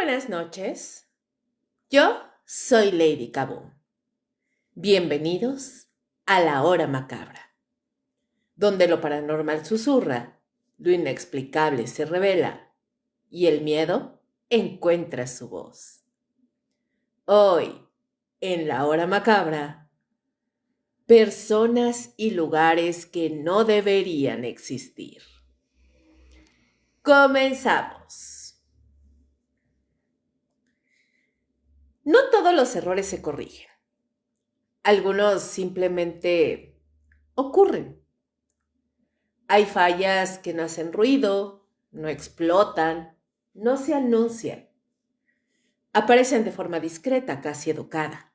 buenas noches. Yo soy Lady Kaboom. Bienvenidos a la hora macabra, donde lo paranormal susurra, lo inexplicable se revela y el miedo encuentra su voz. Hoy, en la hora macabra, personas y lugares que no deberían existir. Comenzamos. No todos los errores se corrigen. Algunos simplemente ocurren. Hay fallas que no hacen ruido, no explotan, no se anuncian. Aparecen de forma discreta, casi educada.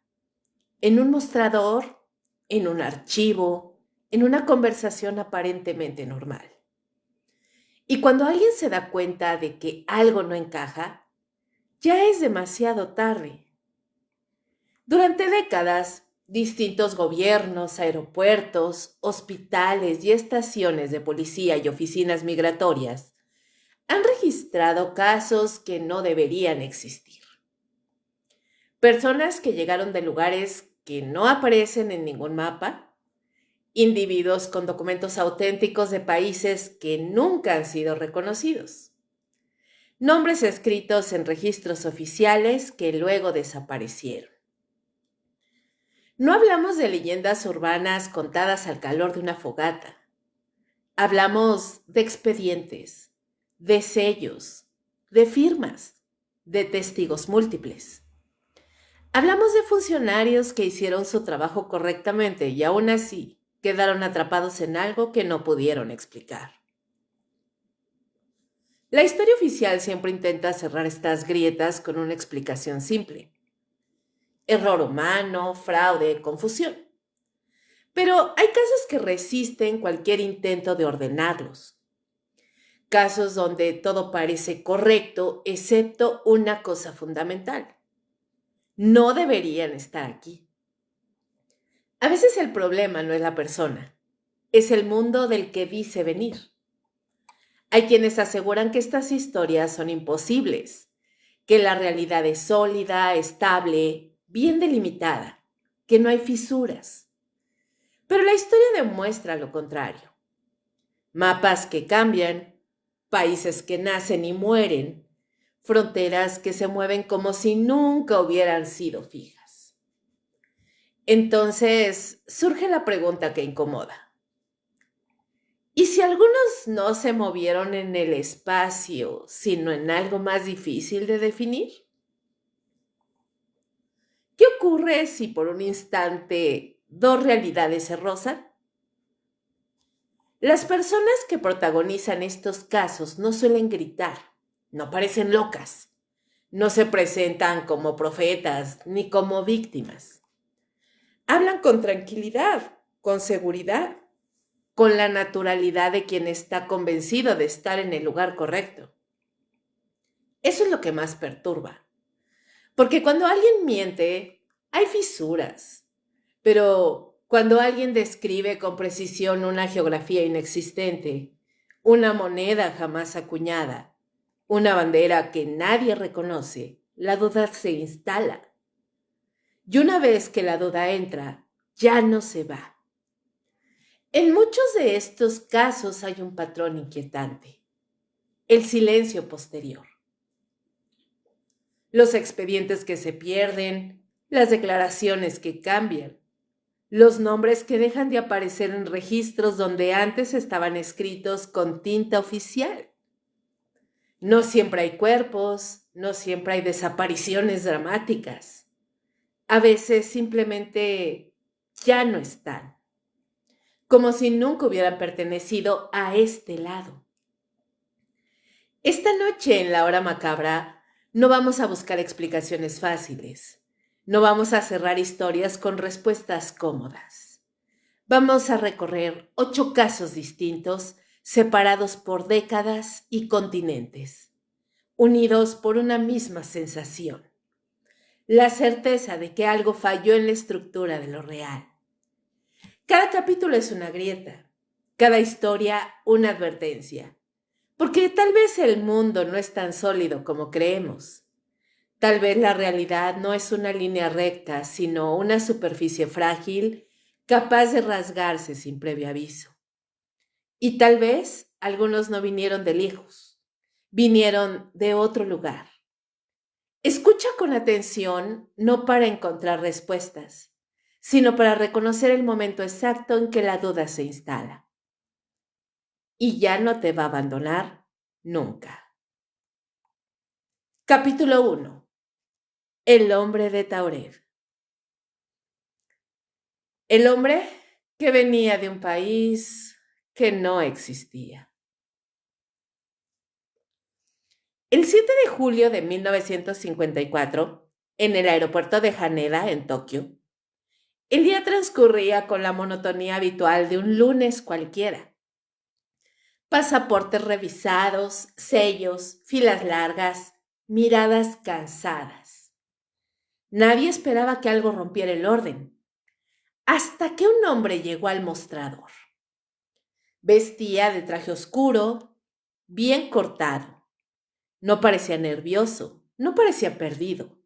En un mostrador, en un archivo, en una conversación aparentemente normal. Y cuando alguien se da cuenta de que algo no encaja, ya es demasiado tarde. Durante décadas, distintos gobiernos, aeropuertos, hospitales y estaciones de policía y oficinas migratorias han registrado casos que no deberían existir. Personas que llegaron de lugares que no aparecen en ningún mapa, individuos con documentos auténticos de países que nunca han sido reconocidos, nombres escritos en registros oficiales que luego desaparecieron. No hablamos de leyendas urbanas contadas al calor de una fogata. Hablamos de expedientes, de sellos, de firmas, de testigos múltiples. Hablamos de funcionarios que hicieron su trabajo correctamente y aún así quedaron atrapados en algo que no pudieron explicar. La historia oficial siempre intenta cerrar estas grietas con una explicación simple. Error humano, fraude, confusión. Pero hay casos que resisten cualquier intento de ordenarlos. Casos donde todo parece correcto excepto una cosa fundamental. No deberían estar aquí. A veces el problema no es la persona, es el mundo del que dice venir. Hay quienes aseguran que estas historias son imposibles, que la realidad es sólida, estable, bien delimitada, que no hay fisuras. Pero la historia demuestra lo contrario. Mapas que cambian, países que nacen y mueren, fronteras que se mueven como si nunca hubieran sido fijas. Entonces surge la pregunta que incomoda. ¿Y si algunos no se movieron en el espacio, sino en algo más difícil de definir? ¿Qué ocurre si por un instante dos realidades se rozan? Las personas que protagonizan estos casos no suelen gritar, no parecen locas, no se presentan como profetas ni como víctimas. Hablan con tranquilidad, con seguridad, con la naturalidad de quien está convencido de estar en el lugar correcto. Eso es lo que más perturba, porque cuando alguien miente, hay fisuras, pero cuando alguien describe con precisión una geografía inexistente, una moneda jamás acuñada, una bandera que nadie reconoce, la duda se instala. Y una vez que la duda entra, ya no se va. En muchos de estos casos hay un patrón inquietante: el silencio posterior. Los expedientes que se pierden, las declaraciones que cambian, los nombres que dejan de aparecer en registros donde antes estaban escritos con tinta oficial. No siempre hay cuerpos, no siempre hay desapariciones dramáticas. A veces simplemente ya no están, como si nunca hubieran pertenecido a este lado. Esta noche en la hora macabra no vamos a buscar explicaciones fáciles, no vamos a cerrar historias con respuestas cómodas. Vamos a recorrer 8 casos distintos, separados por décadas y continentes, unidos por una misma sensación: la certeza de que algo falló en la estructura de lo real. Cada capítulo es una grieta, cada historia una advertencia, porque tal vez el mundo no es tan sólido como creemos. Tal vez la realidad no es una línea recta, sino una superficie frágil capaz de rasgarse sin previo aviso. Y tal vez algunos no vinieron de lejos, vinieron de otro lugar. Escucha con atención no para encontrar respuestas, sino para reconocer el momento exacto en que la duda se instala. Y ya no te va a abandonar nunca. Capítulo 1. El hombre de Tauret. El hombre que venía de un país que no existía. El 7 de julio de 1954, en el aeropuerto de Haneda, en Tokio, el día transcurría con la monotonía habitual de un lunes cualquiera. Pasaportes revisados, sellos, filas largas, miradas cansadas. Nadie esperaba que algo rompiera el orden, hasta que un hombre llegó al mostrador. Vestía de traje oscuro, bien cortado. No parecía nervioso, no parecía perdido.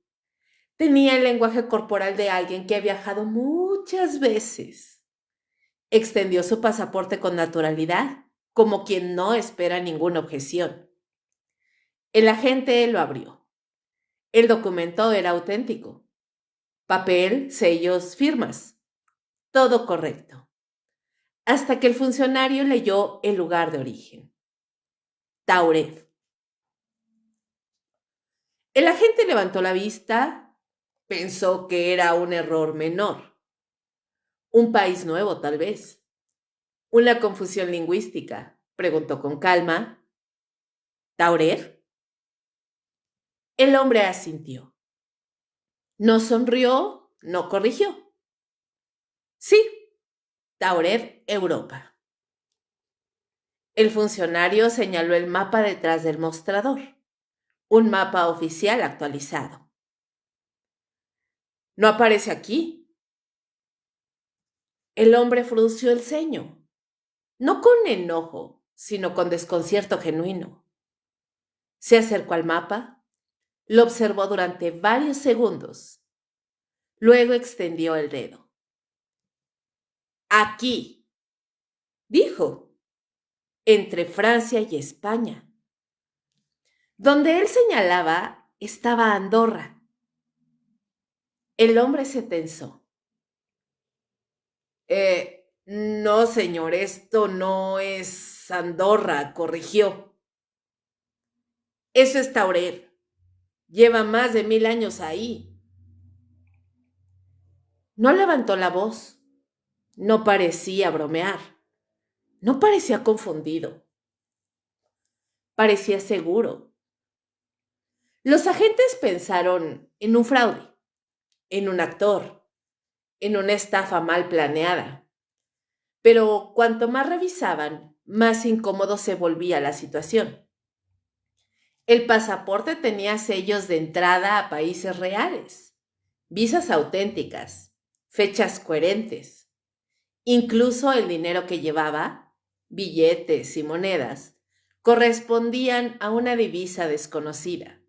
Tenía el lenguaje corporal de alguien que ha viajado muchas veces. Extendió su pasaporte con naturalidad, como quien no espera ninguna objeción. El agente lo abrió. El documento era auténtico. Papel, sellos, firmas. Todo correcto. Hasta que el funcionario leyó el lugar de origen. Tauret. El agente levantó la vista, pensó que era un error menor. Un país nuevo, tal vez. Una confusión lingüística. Preguntó con calma. ¿Tauret? El hombre asintió. No sonrió, no corrigió. Sí, Tauret, Europa. El funcionario señaló el mapa detrás del mostrador. Un mapa oficial actualizado. No aparece aquí. El hombre frunció el ceño, no con enojo, sino con desconcierto genuino. Se acercó al mapa, lo observó durante varios segundos. Luego extendió el dedo. Aquí, dijo, entre Francia y España. Donde él señalaba estaba Andorra. El hombre se tensó. No, señor, esto no es Andorra, corrigió. Eso es Tauret. Lleva más de 1000 años ahí. No levantó la voz. No parecía bromear. No parecía confundido. Parecía seguro. Los agentes pensaron en un fraude, en un actor, en una estafa mal planeada. Pero cuanto más revisaban, más incómodo se volvía la situación. El pasaporte tenía sellos de entrada a países reales, visas auténticas, fechas coherentes. Incluso el dinero que llevaba, billetes y monedas, correspondían a una divisa desconocida,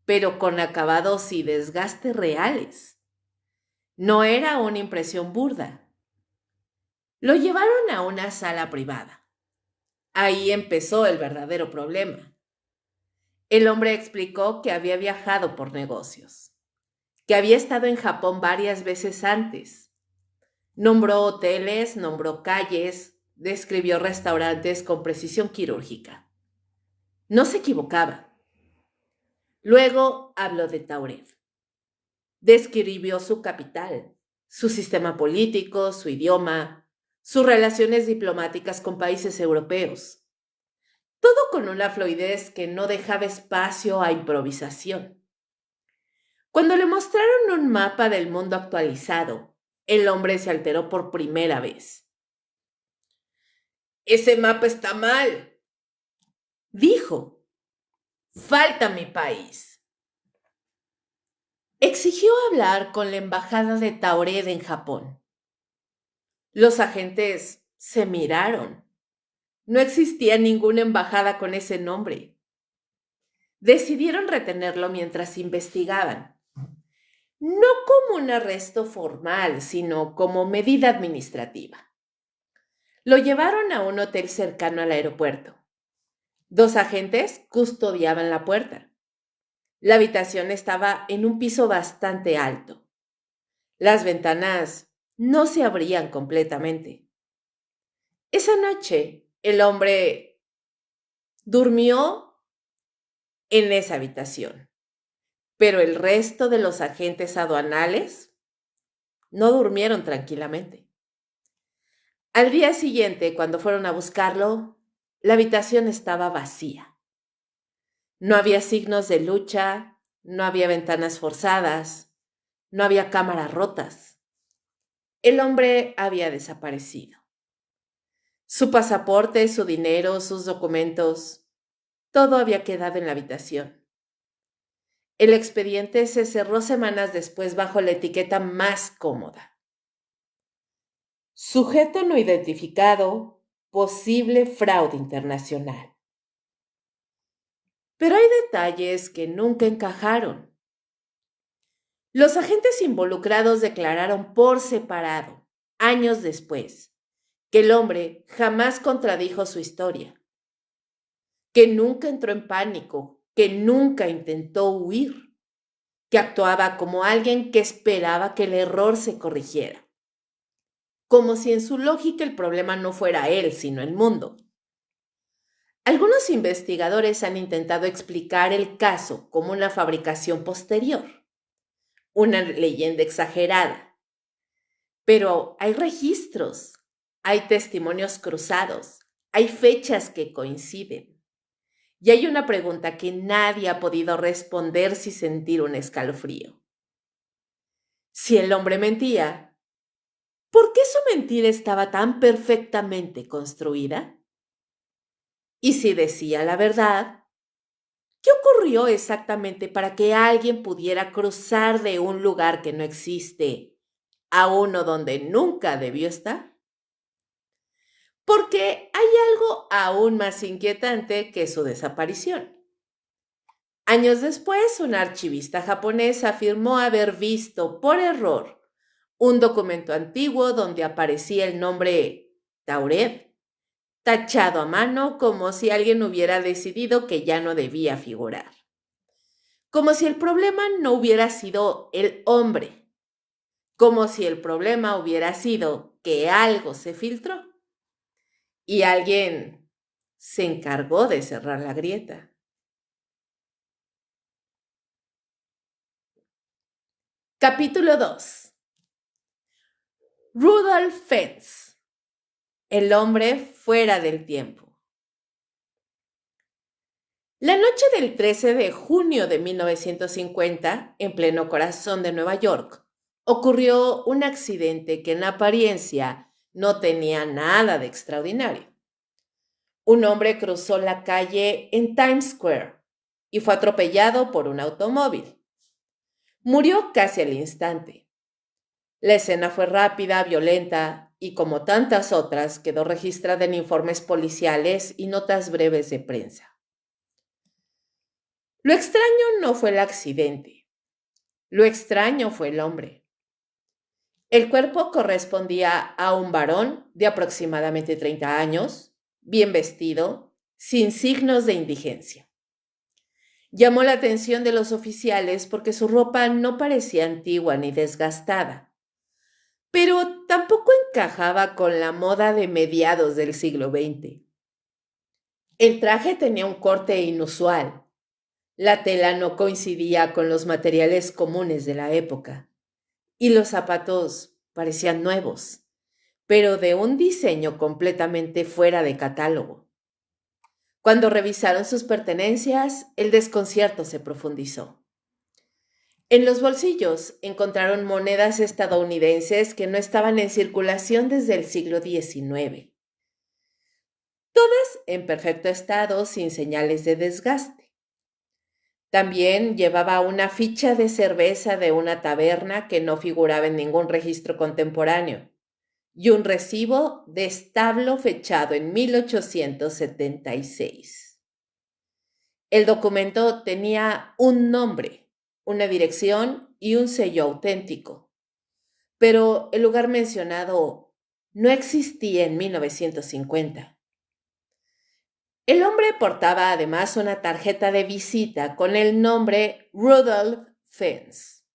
pero con acabados y desgaste reales. No era una impresión burda. Lo llevaron a una sala privada. Ahí empezó el verdadero problema. El hombre explicó que había viajado por negocios, que había estado en Japón varias veces antes. Nombró hoteles, nombró calles, describió restaurantes con precisión quirúrgica. No se equivocaba. Luego habló de Tauret. Describió su capital, su sistema político, su idioma, sus relaciones diplomáticas con países europeos. Todo con una fluidez que no dejaba espacio a improvisación. Cuando le mostraron un mapa del mundo actualizado, el hombre se alteró por primera vez. Ese mapa está mal, dijo. Falta mi país. Exigió hablar con la embajada de Tauret en Japón. Los agentes se miraron. No existía ninguna embajada con ese nombre. Decidieron retenerlo mientras investigaban, no como un arresto formal, sino como medida administrativa. Lo llevaron a un hotel cercano al aeropuerto. 2 agentes custodiaban la puerta. La habitación estaba en un piso bastante alto. Las ventanas no se abrían completamente. Esa noche, el hombre durmió en esa habitación, pero el resto de los agentes aduanales no durmieron tranquilamente. Al día siguiente, cuando fueron a buscarlo, la habitación estaba vacía. No había signos de lucha, no había ventanas forzadas, no había cámaras rotas. El hombre había desaparecido. Su pasaporte, su dinero, sus documentos, todo había quedado en la habitación. El expediente se cerró semanas después bajo la etiqueta más cómoda: sujeto no identificado, posible fraude internacional. Pero hay detalles que nunca encajaron. Los agentes involucrados declararon por separado, años después, que el hombre jamás contradijo su historia, que nunca entró en pánico, que nunca intentó huir, que actuaba como alguien que esperaba que el error se corrigiera, como si en su lógica el problema no fuera él, sino el mundo. Algunos investigadores han intentado explicar el caso como una fabricación posterior, una leyenda exagerada, pero hay registros, hay testimonios cruzados, hay fechas que coinciden. Y hay una pregunta que nadie ha podido responder sin sentir un escalofrío. Si el hombre mentía, ¿por qué su mentira estaba tan perfectamente construida? Y si decía la verdad, ¿qué ocurrió exactamente para que alguien pudiera cruzar de un lugar que no existe a uno donde nunca debió estar? Porque hay algo aún más inquietante que su desaparición. Años después, un archivista japonés afirmó haber visto por error un documento antiguo donde aparecía el nombre Tauret tachado a mano, como si alguien hubiera decidido que ya no debía figurar. Como si el problema no hubiera sido el hombre, como si el problema hubiera sido que algo se filtró y alguien se encargó de cerrar la grieta. Capítulo 2. Rudolf Fentz, el hombre fuera del tiempo. La noche del 13 de junio de 1950, en pleno corazón de Nueva York, ocurrió un accidente que en apariencia no tenía nada de extraordinario. Un hombre cruzó la calle en Times Square y fue atropellado por un automóvil. Murió casi al instante. La escena fue rápida, violenta y, como tantas otras, quedó registrada en informes policiales y notas breves de prensa. Lo extraño no fue el accidente. Lo extraño fue el hombre. El cuerpo correspondía a un varón de aproximadamente 30 años, bien vestido, sin signos de indigencia. Llamó la atención de los oficiales porque su ropa no parecía antigua ni desgastada, pero tampoco encajaba con la moda de mediados del siglo XX. El traje tenía un corte inusual. La tela no coincidía con los materiales comunes de la época y los zapatos parecían nuevos, pero de un diseño completamente fuera de catálogo. Cuando revisaron sus pertenencias, el desconcierto se profundizó. En los bolsillos encontraron monedas estadounidenses que no estaban en circulación desde el siglo XIX, todas en perfecto estado, sin señales de desgaste. También llevaba una ficha de cerveza de una taberna que no figuraba en ningún registro contemporáneo y un recibo de establo fechado en 1876. El documento tenía un nombre, una dirección y un sello auténtico, pero el lugar mencionado no existía en 1950. El hombre portaba además una tarjeta de visita con el nombre Rudolph Fentz.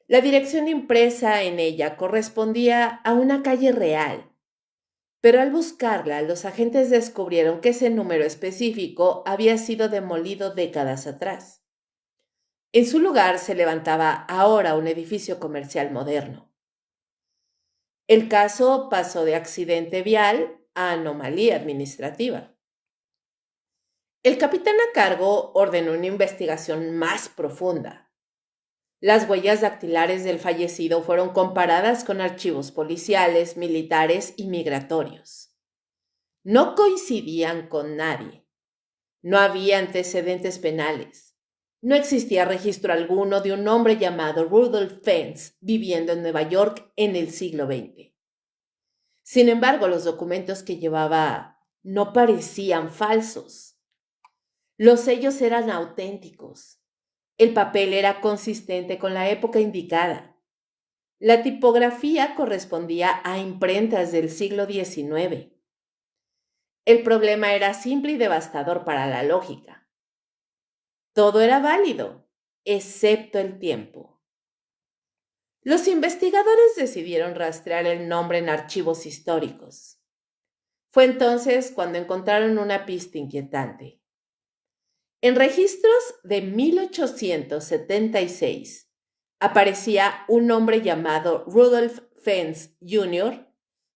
La dirección impresa en ella correspondía a una calle real, pero al buscarla, los agentes descubrieron que ese número específico había sido demolido décadas atrás. En su lugar se levantaba ahora un edificio comercial moderno. El caso pasó de accidente vial a anomalía administrativa. El capitán a cargo ordenó una investigación más profunda. Las huellas dactilares del fallecido fueron comparadas con archivos policiales, militares y migratorios. No coincidían con nadie. No había antecedentes penales. No existía registro alguno de un hombre llamado Rudolph Fentz viviendo en Nueva York en el siglo XX. Sin embargo, los documentos que llevaba no parecían falsos. Los sellos eran auténticos. El papel era consistente con la época indicada. La tipografía correspondía a imprentas del siglo XIX. El problema era simple y devastador para la lógica. Todo era válido, excepto el tiempo. Los investigadores decidieron rastrear el nombre en archivos históricos. Fue entonces cuando encontraron una pista inquietante. En registros de 1876 aparecía un hombre llamado Rudolph Fentz Jr.,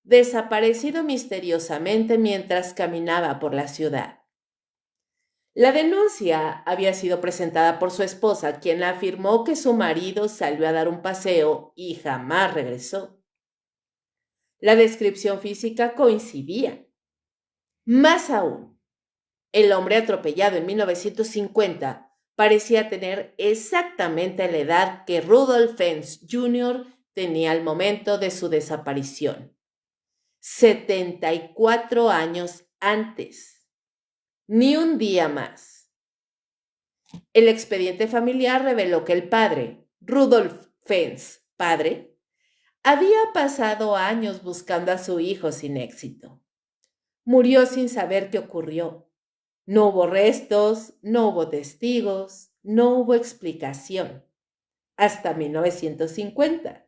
desaparecido misteriosamente mientras caminaba por la ciudad. La denuncia había sido presentada por su esposa, quien afirmó que su marido salió a dar un paseo y jamás regresó. La descripción física coincidía. Más aún, el hombre atropellado en 1950 parecía tener exactamente la edad que Rudolph Fentz Jr. tenía al momento de su desaparición. 74 años antes. Ni un día más. El expediente familiar reveló que el padre, Rudolph Fentz, padre, había pasado años buscando a su hijo sin éxito. Murió sin saber qué ocurrió. No hubo restos, no hubo testigos, no hubo explicación. Hasta 1950.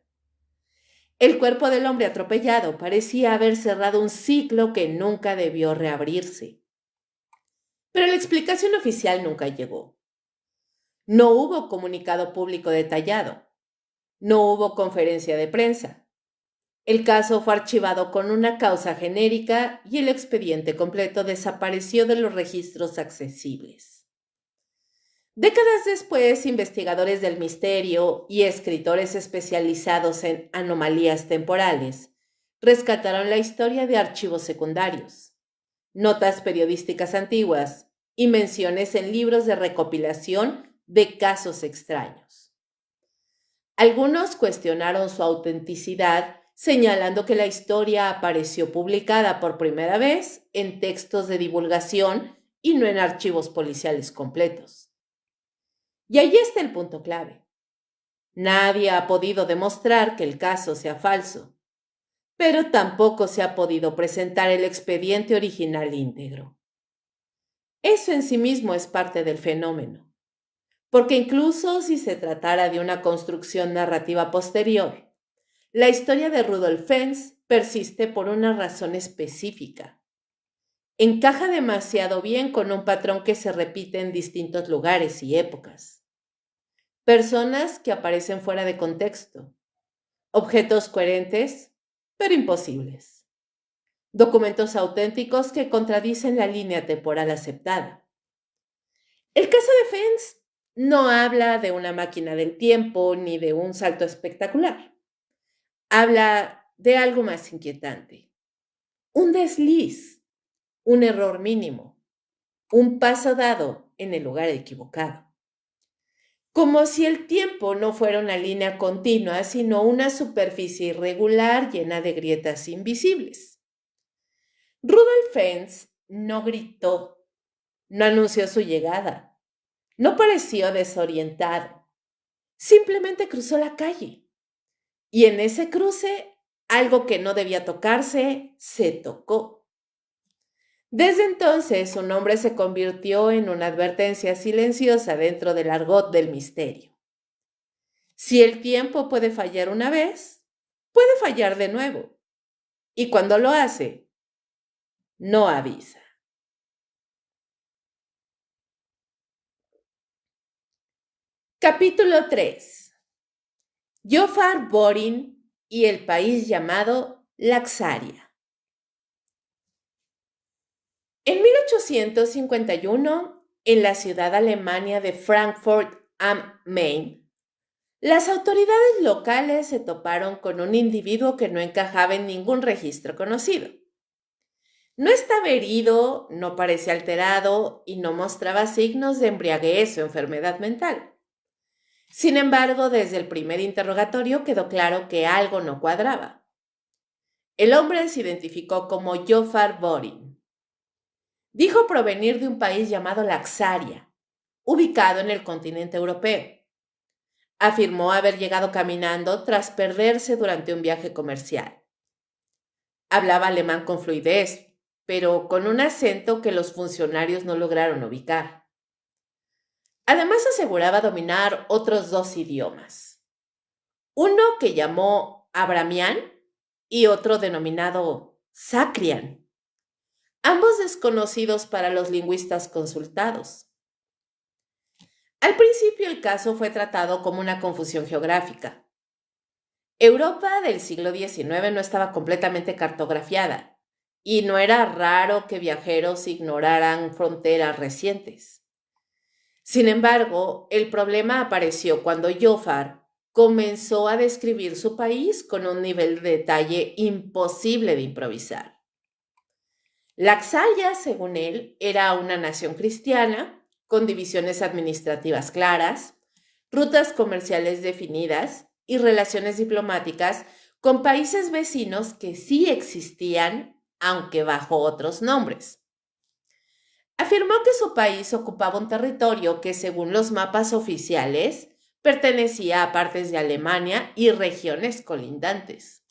El cuerpo del hombre atropellado parecía haber cerrado un ciclo que nunca debió reabrirse. Pero la explicación oficial nunca llegó. No hubo comunicado público detallado. No hubo conferencia de prensa. El caso fue archivado con una causa genérica y el expediente completo desapareció de los registros accesibles. Décadas después, investigadores del misterio y escritores especializados en anomalías temporales rescataron la historia de archivos secundarios, notas periodísticas antiguas y menciones en libros de recopilación de casos extraños. Algunos cuestionaron su autenticidad, señalando que la historia apareció publicada por primera vez en textos de divulgación y no en archivos policiales completos. Y ahí está el punto clave. Nadie ha podido demostrar que el caso sea falso, pero tampoco se ha podido presentar el expediente original íntegro. Eso en sí mismo es parte del fenómeno, porque incluso si se tratara de una construcción narrativa posterior, la historia de Rudolph Fentz persiste por una razón específica. Encaja demasiado bien con un patrón que se repite en distintos lugares y épocas. Personas que aparecen fuera de contexto. Objetos coherentes, pero imposibles. Documentos auténticos que contradicen la línea temporal aceptada. El caso de Fentz no habla de una máquina del tiempo ni de un salto espectacular. Habla de algo más inquietante. Un desliz, un error mínimo, un paso dado en el lugar equivocado. Como si el tiempo no fuera una línea continua, sino una superficie irregular llena de grietas invisibles. Rudolph Fentz no gritó, No anunció su llegada. No pareció desorientado. Simplemente cruzó la calle. Y en ese cruce, algo que no debía tocarse, se tocó. Desde entonces, su nombre se convirtió en una advertencia silenciosa dentro del argot del misterio. Si el tiempo puede fallar una vez, puede fallar de nuevo. Y cuando lo hace, no avisa. Capítulo 3. Jofar Borin y el país llamado Laxaria. En 1851, en la ciudad alemana de Frankfurt am Main, las autoridades locales se toparon con un individuo que no encajaba en ningún registro conocido. No estaba herido, no parecía alterado y no mostraba signos de embriaguez o enfermedad mental. Sin embargo, desde el primer interrogatorio quedó claro que algo no cuadraba. El hombre se identificó como Jofar Borin. Dijo provenir de un país llamado Laxaria, ubicado en el continente europeo. Afirmó haber llegado caminando tras perderse durante un viaje comercial. Hablaba alemán con fluidez, pero con un acento que los funcionarios no lograron ubicar. Además aseguraba dominar otros 2 idiomas. Uno que llamó abramián y otro denominado sacrian, ambos desconocidos para los lingüistas consultados. Al principio el caso fue tratado como una confusión geográfica. Europa del siglo XIX no estaba completamente cartografiada y no era raro que viajeros ignoraran fronteras recientes. Sin embargo, el problema apareció cuando Jofar comenzó a describir su país con un nivel de detalle imposible de improvisar. Laxaria, según él, era una nación cristiana, con divisiones administrativas claras, rutas comerciales definidas y relaciones diplomáticas con países vecinos que sí existían, aunque bajo otros nombres. Afirmó que su país ocupaba un territorio que, según los mapas oficiales, pertenecía a partes de Alemania y regiones colindantes.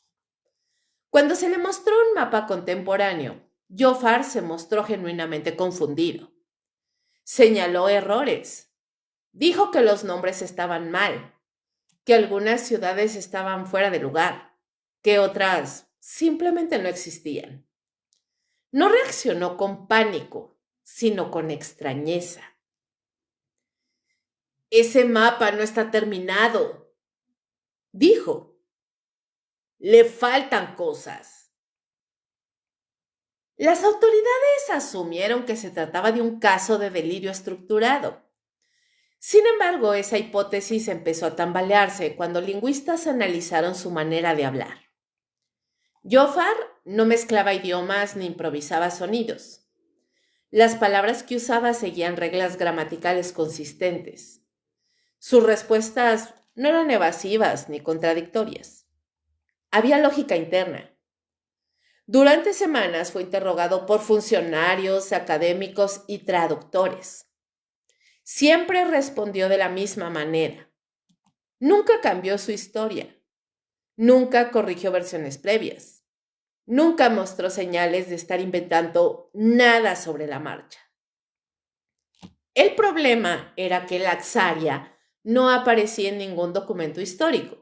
Cuando se le mostró un mapa contemporáneo, Jofar se mostró genuinamente confundido. Señaló errores. Dijo que los nombres estaban mal, que algunas ciudades estaban fuera de lugar, que otras simplemente no existían. No reaccionó con pánico, sino con extrañeza. Ese mapa no está terminado, dijo. Le faltan cosas. Las autoridades asumieron que se trataba de un caso de delirio estructurado. Sin embargo, esa hipótesis empezó a tambalearse cuando lingüistas analizaron su manera de hablar. Jofar no mezclaba idiomas ni improvisaba sonidos. Las palabras que usaba seguían reglas gramaticales consistentes. Sus respuestas no eran evasivas ni contradictorias. Había lógica interna. Durante semanas fue interrogado por funcionarios, académicos y traductores. Siempre respondió de la misma manera. Nunca cambió su historia. Nunca corrigió versiones previas. Nunca mostró señales de estar inventando nada sobre la marcha. El problema era que Laxaria no aparecía en ningún documento histórico.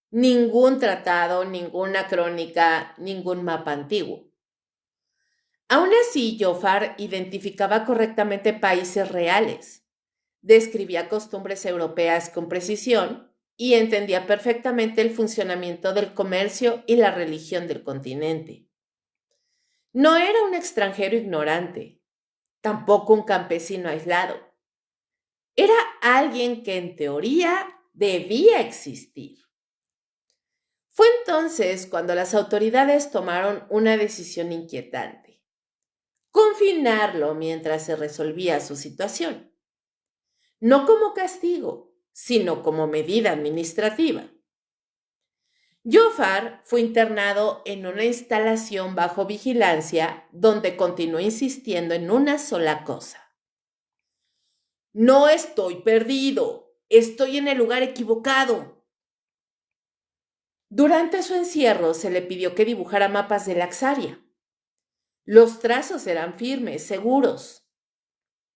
Ningún tratado, ninguna crónica, ningún mapa antiguo. Aún así, Jofar identificaba correctamente países reales, describía costumbres europeas con precisión y entendía perfectamente el funcionamiento del comercio y la religión del continente. No era un extranjero ignorante, tampoco un campesino aislado. Era alguien que en teoría debía existir. Fue entonces cuando las autoridades tomaron una decisión inquietante: confinarlo mientras se resolvía su situación. No como castigo, sino como medida administrativa. Jofar fue internado en una instalación bajo vigilancia donde continuó insistiendo en una sola cosa: No estoy perdido, estoy en el lugar equivocado. Durante su encierro se le pidió que dibujara mapas de Laxaria. Los trazos eran firmes, seguros.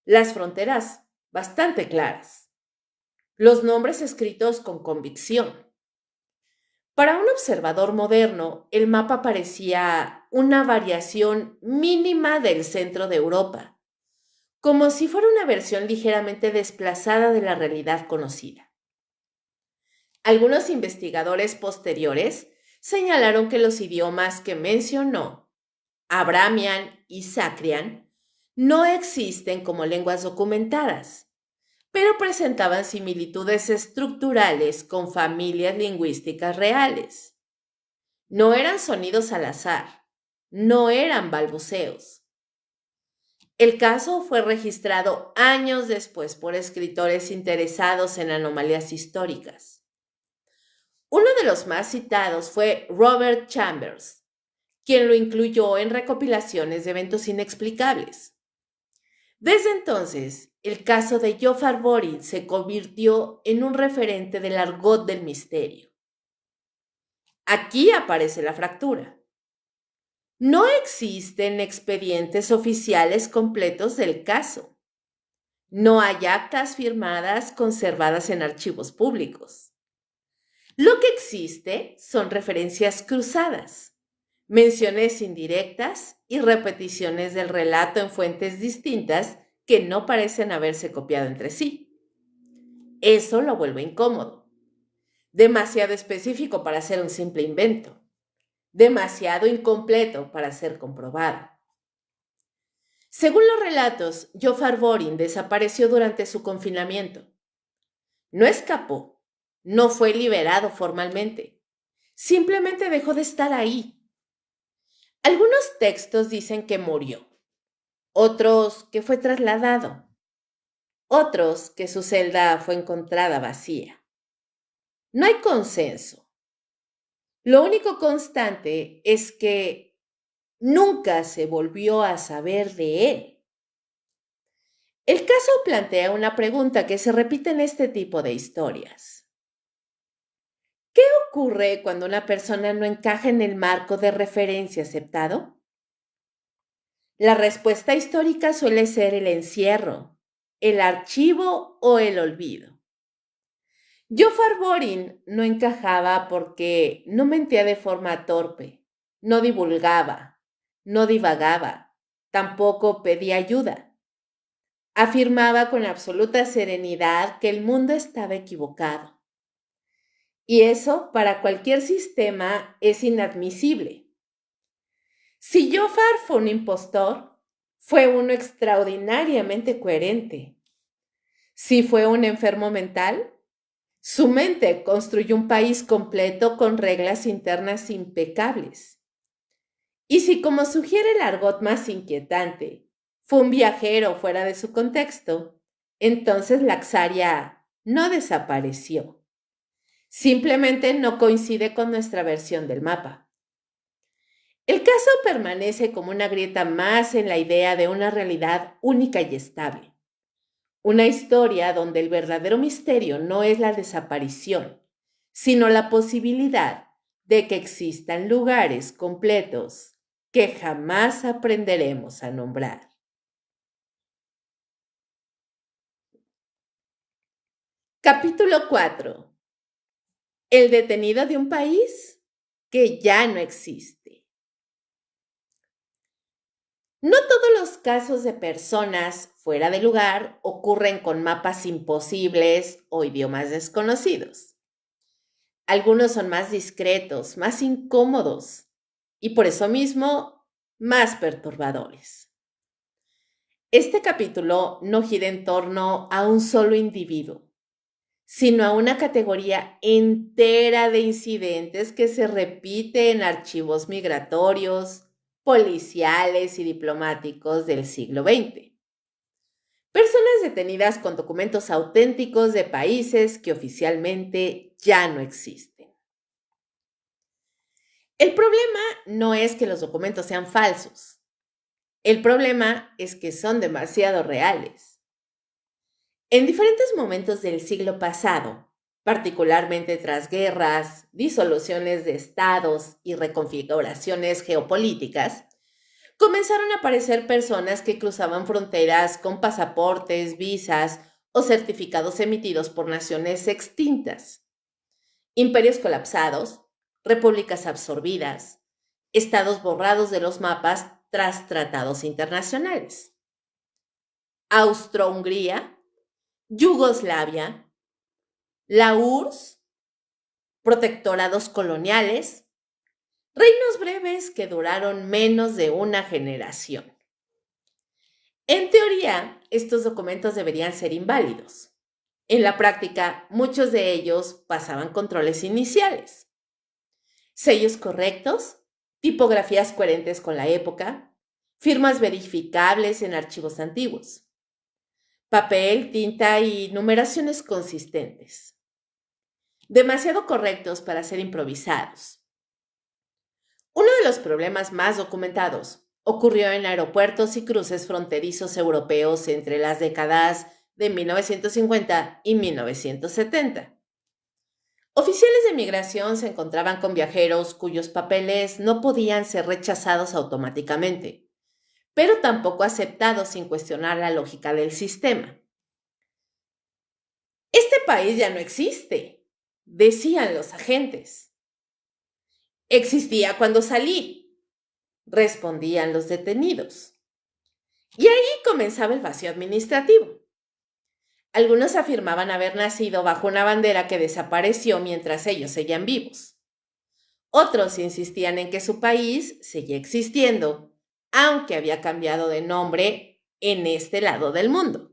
Las fronteras bastante claras. Los nombres escritos con convicción. Para un observador moderno, el mapa parecía una variación mínima del centro de Europa, como si fuera una versión ligeramente desplazada de la realidad conocida. Algunos investigadores posteriores señalaron que los idiomas que mencionó, Abramian y Sacrian, no existen como lenguas documentadas, pero presentaban similitudes estructurales con familias lingüísticas reales. No eran sonidos al azar, no eran balbuceos. El caso fue registrado años después por escritores interesados en anomalías históricas. Uno de los más citados fue Robert Chambers, quien lo incluyó en recopilaciones de eventos inexplicables. Desde entonces, el caso de Jofar Borin se convirtió en un referente del argot del misterio. Aquí aparece la fractura. No existen expedientes oficiales completos del caso. No hay actas firmadas conservadas en archivos públicos. Lo que existe son referencias cruzadas, menciones indirectas y repeticiones del relato en fuentes distintas que no parecen haberse copiado entre sí. Eso lo vuelve incómodo. Demasiado específico para ser un simple invento. Demasiado incompleto para ser comprobado. Según los relatos, Jofar Borin desapareció durante su confinamiento. No escapó, no fue liberado formalmente, simplemente dejó de estar ahí. Algunos textos dicen que murió, otros que fue trasladado, otros que su celda fue encontrada vacía. No hay consenso. Lo único constante es que nunca se volvió a saber de él. El caso plantea una pregunta que se repite en este tipo de historias. ¿Qué ocurre cuando una persona no encaja en el marco de referencia aceptado? La respuesta histórica suele ser el encierro, el archivo o el olvido. Jofar Borin no encajaba porque no mentía de forma torpe, no divulgaba, no divagaba, tampoco pedía ayuda. Afirmaba con absoluta serenidad que el mundo estaba equivocado. Y eso para cualquier sistema es inadmisible. Si Jofar fue un impostor, fue uno extraordinariamente coherente. Si fue un enfermo mental, su mente construyó un país completo con reglas internas impecables. Y si, como sugiere el argot más inquietante, fue un viajero fuera de su contexto, entonces Laxaria no desapareció. Simplemente no coincide con nuestra versión del mapa. El caso permanece como una grieta más en la idea de una realidad única y estable. Una historia donde el verdadero misterio no es la desaparición, sino la posibilidad de que existan lugares completos que jamás aprenderemos a nombrar. Capítulo 4. El detenido de un país que ya no existe. No todos los casos de personas fuera de lugar ocurren con mapas imposibles o idiomas desconocidos. Algunos son más discretos, más incómodos y por eso mismo más perturbadores. Este capítulo no gira en torno a un solo individuo, sino a una categoría entera de incidentes que se repite en archivos migratorios, policiales y diplomáticos del siglo XX. Personas detenidas con documentos auténticos de países que oficialmente ya no existen. El problema no es que los documentos sean falsos. El problema es que son demasiado reales. En diferentes momentos del siglo pasado, particularmente tras guerras, disoluciones de estados y reconfiguraciones geopolíticas, comenzaron a aparecer personas que cruzaban fronteras con pasaportes, visas o certificados emitidos por naciones extintas, imperios colapsados, repúblicas absorbidas, estados borrados de los mapas tras tratados internacionales. Austro-Hungría, Yugoslavia, la URSS, protectorados coloniales, reinos breves que duraron menos de una generación. En teoría, estos documentos deberían ser inválidos. En la práctica, muchos de ellos pasaban controles iniciales. Sellos correctos, tipografías coherentes con la época, firmas verificables en archivos antiguos, papel, tinta y numeraciones consistentes. Demasiado correctos para ser improvisados. Uno de los problemas más documentados ocurrió en aeropuertos y cruces fronterizos europeos entre las décadas de 1950 y 1970. Oficiales de migración se encontraban con viajeros cuyos papeles no podían ser rechazados automáticamente, pero tampoco aceptados sin cuestionar la lógica del sistema. Este país ya no existe, decían los agentes. Existía cuando salí, respondían los detenidos. Y ahí comenzaba el vacío administrativo. Algunos afirmaban haber nacido bajo una bandera que desapareció mientras ellos seguían vivos. Otros insistían en que su país seguía existiendo, aunque había cambiado de nombre en este lado del mundo.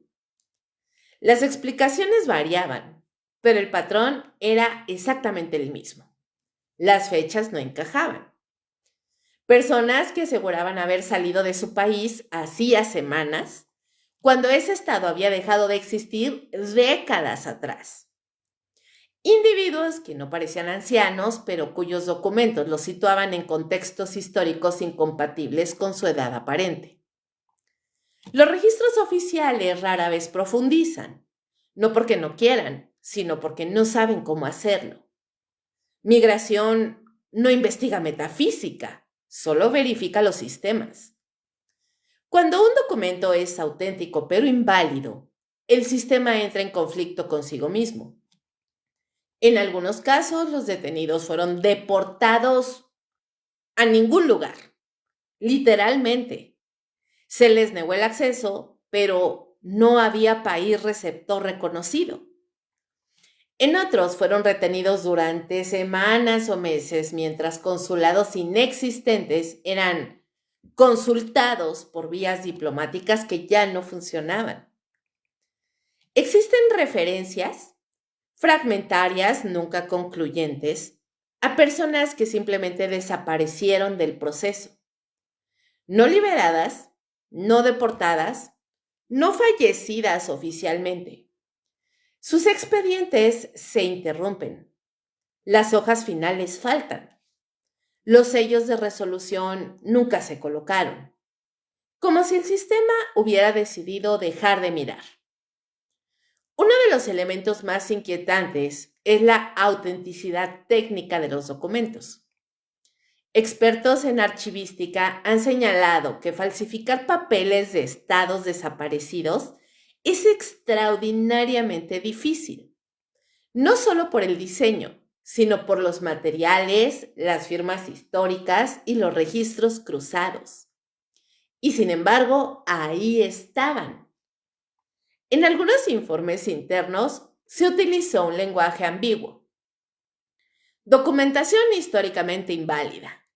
Las explicaciones variaban, pero el patrón era exactamente el mismo. Las fechas no encajaban. Personas que aseguraban haber salido de su país hacía semanas, cuando ese estado había dejado de existir décadas atrás. Individuos que no parecían ancianos, pero cuyos documentos los situaban en contextos históricos incompatibles con su edad aparente. Los registros oficiales rara vez profundizan, no porque no quieran, sino porque no saben cómo hacerlo. Migración no investiga metafísica, solo verifica los sistemas. Cuando un documento es auténtico pero inválido, el sistema entra en conflicto consigo mismo. En algunos casos, los detenidos fueron deportados a ningún lugar, literalmente. Se les negó el acceso, pero no había país receptor reconocido. En otros fueron retenidos durante semanas o meses mientras consulados inexistentes eran consultados por vías diplomáticas que ya no funcionaban. Existen referencias fragmentarias, nunca concluyentes, a personas que simplemente desaparecieron del proceso, no liberadas, no deportadas, no fallecidas oficialmente. Sus expedientes se interrumpen, las hojas finales faltan, los sellos de resolución nunca se colocaron, como si el sistema hubiera decidido dejar de mirar. Uno de los elementos más inquietantes es la autenticidad técnica de los documentos. Expertos en archivística han señalado que falsificar papeles de estados desaparecidos es extraordinariamente difícil, no solo por el diseño, sino por los materiales, las firmas históricas y los registros cruzados. Y sin embargo, ahí estaban. En algunos informes internos se utilizó un lenguaje ambiguo. Documentación históricamente inválida.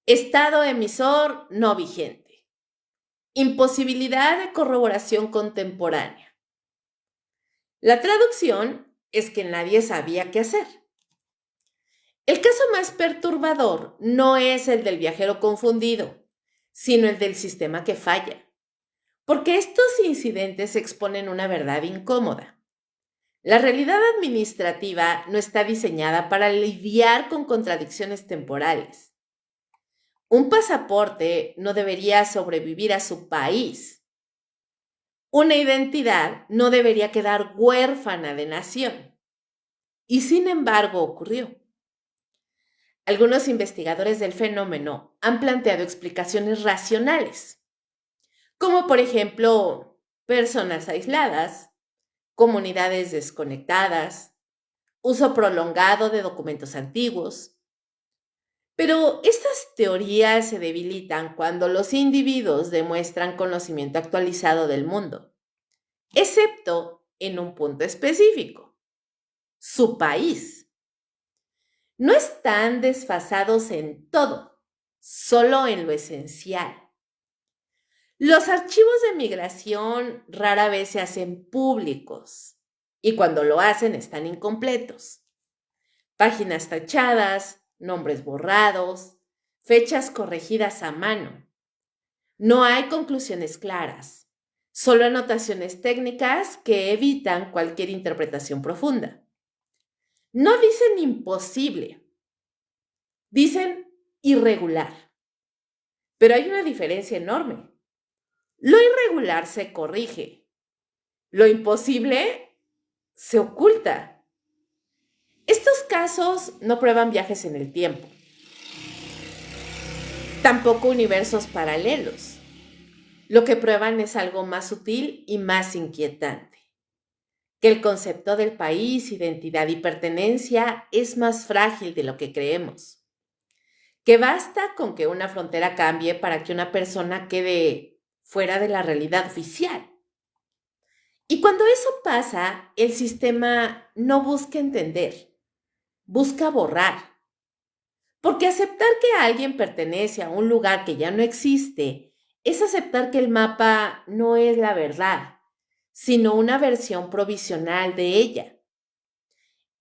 Estado emisor no vigente. Imposibilidad de corroboración contemporánea. La traducción es que nadie sabía qué hacer. El caso más perturbador no es el del viajero confundido, sino el del sistema que falla, porque estos incidentes exponen una verdad incómoda. La realidad administrativa no está diseñada para lidiar con contradicciones temporales. Un pasaporte no debería sobrevivir a su país. Una identidad no debería quedar huérfana de nación. Y sin embargo ocurrió. Algunos investigadores del fenómeno han planteado explicaciones racionales, como por ejemplo personas aisladas, comunidades desconectadas, uso prolongado de documentos antiguos. Pero estas teorías se debilitan cuando los individuos demuestran conocimiento actualizado del mundo, excepto en un punto específico, su país. No están desfasados en todo, solo en lo esencial. Los archivos de migración rara vez se hacen públicos y cuando lo hacen están incompletos. Páginas tachadas, nombres borrados, fechas corregidas a mano. No hay conclusiones claras, solo anotaciones técnicas que evitan cualquier interpretación profunda. No dicen imposible, dicen irregular. Pero hay una diferencia enorme. Lo irregular se corrige, lo imposible se oculta. Estos casos no prueban viajes en el tiempo, tampoco universos paralelos. Lo que prueban es algo más sutil y más inquietante, que el concepto del país, identidad y pertenencia es más frágil de lo que creemos, que basta con que una frontera cambie para que una persona quede fuera de la realidad oficial. Y cuando eso pasa, el sistema no busca entender, busca borrar. Porque aceptar que alguien pertenece a un lugar que ya no existe es aceptar que el mapa no es la verdad, sino una versión provisional de ella.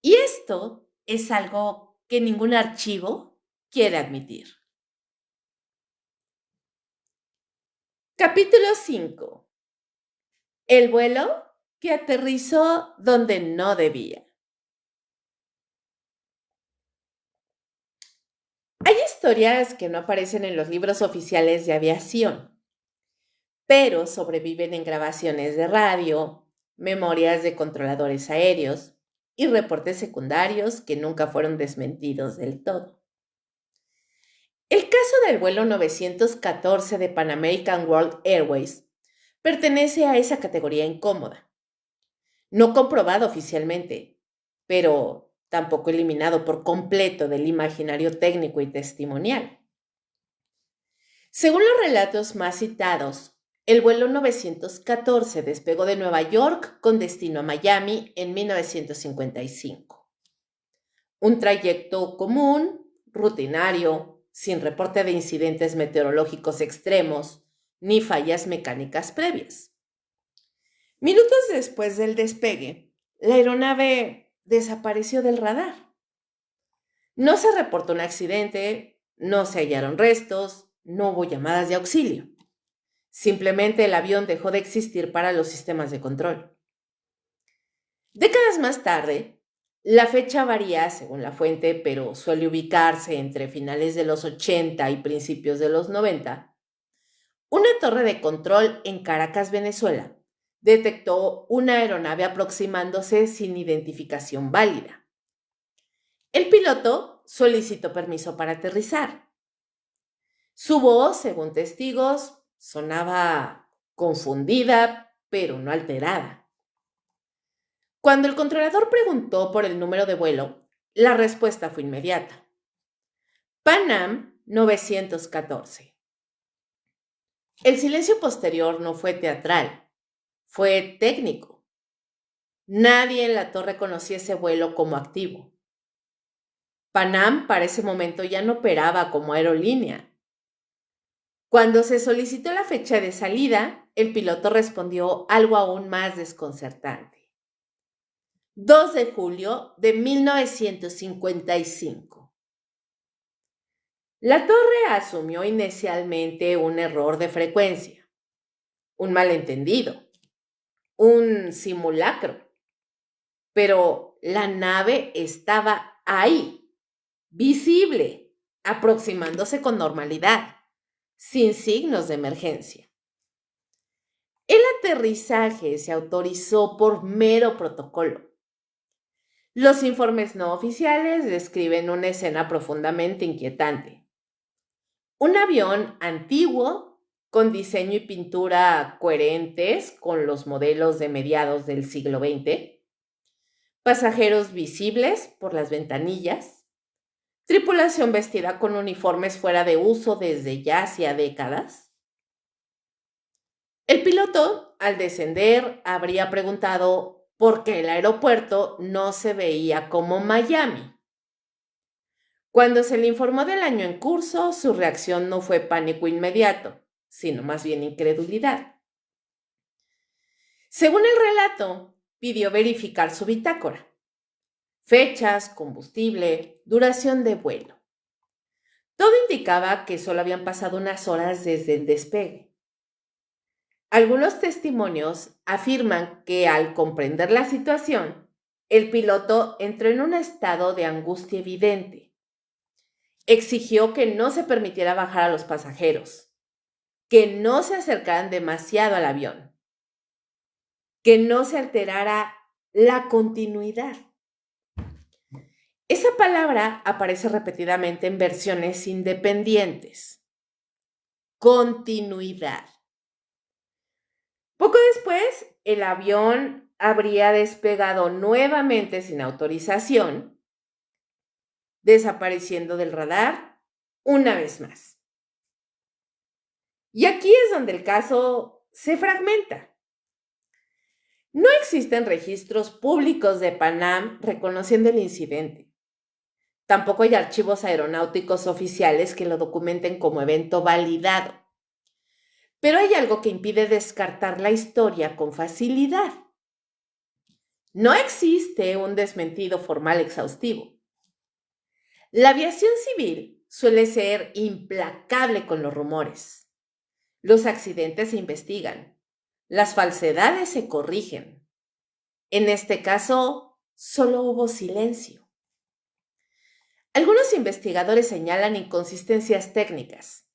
Y esto es algo que ningún archivo quiere admitir. Capítulo 5. El vuelo que aterrizó donde no debía. Hay historias que no aparecen en los libros oficiales de aviación, pero sobreviven en grabaciones de radio, memorias de controladores aéreos y reportes secundarios que nunca fueron desmentidos del todo. El caso del vuelo 914 de Pan American World Airways pertenece a esa categoría incómoda, no comprobado oficialmente, pero tampoco eliminado por completo del imaginario técnico y testimonial. Según los relatos más citados, el vuelo 914 despegó de Nueva York con destino a Miami en 1955. Un trayecto común, rutinario, sin reporte de incidentes meteorológicos extremos ni fallas mecánicas previas. Minutos después del despegue, la aeronave desapareció del radar. No se reportó un accidente, no se hallaron restos, no hubo llamadas de auxilio. Simplemente el avión dejó de existir para los sistemas de control. Décadas más tarde, la fecha varía según la fuente, pero suele ubicarse entre finales de los 80 y principios de los 90. Una torre de control en Caracas, Venezuela, detectó una aeronave aproximándose sin identificación válida. El piloto solicitó permiso para aterrizar. Su voz, según testigos, sonaba confundida, pero no alterada. Cuando el controlador preguntó por el número de vuelo, la respuesta fue inmediata. Pan 914. El silencio posterior no fue teatral, fue técnico. Nadie en la torre conocía ese vuelo como activo. Pan para ese momento ya no operaba como aerolínea. Cuando se solicitó la fecha de salida, el piloto respondió algo aún más desconcertante. 2 de julio de 1955. La torre asumió inicialmente un error de frecuencia, un malentendido, un simulacro, pero la nave estaba ahí, visible, aproximándose con normalidad, sin signos de emergencia. El aterrizaje se autorizó por mero protocolo. Los informes no oficiales describen una escena profundamente inquietante. Un avión antiguo, con diseño y pintura coherentes con los modelos de mediados del siglo XX, pasajeros visibles por las ventanillas, tripulación vestida con uniformes fuera de uso desde ya hacía décadas. El piloto, al descender, habría preguntado por qué el aeropuerto no se veía como Miami. Cuando se le informó del año en curso, su reacción no fue pánico inmediato, sino más bien incredulidad. Según el relato, pidió verificar su bitácora: fechas, combustible, duración de vuelo. Todo indicaba que solo habían pasado unas horas desde el despegue. Algunos testimonios afirman que al comprender la situación, el piloto entró en un estado de angustia evidente. Exigió que no se permitiera bajar a los pasajeros, que no se acercaran demasiado al avión, que no se alterara la continuidad. Esa palabra aparece repetidamente en versiones independientes. Continuidad. Poco después, el avión habría despegado nuevamente sin autorización, desapareciendo del radar una vez más. Y aquí es donde el caso se fragmenta. No existen registros públicos de Panam reconociendo el incidente. Tampoco hay archivos aeronáuticos oficiales que lo documenten como evento validado. Pero hay algo que impide descartar la historia con facilidad. No existe un desmentido formal exhaustivo. La aviación civil suele ser implacable con los rumores. Los accidentes se investigan. Las falsedades se corrigen. En este caso, solo hubo silencio. Algunos investigadores señalan inconsistencias técnicas.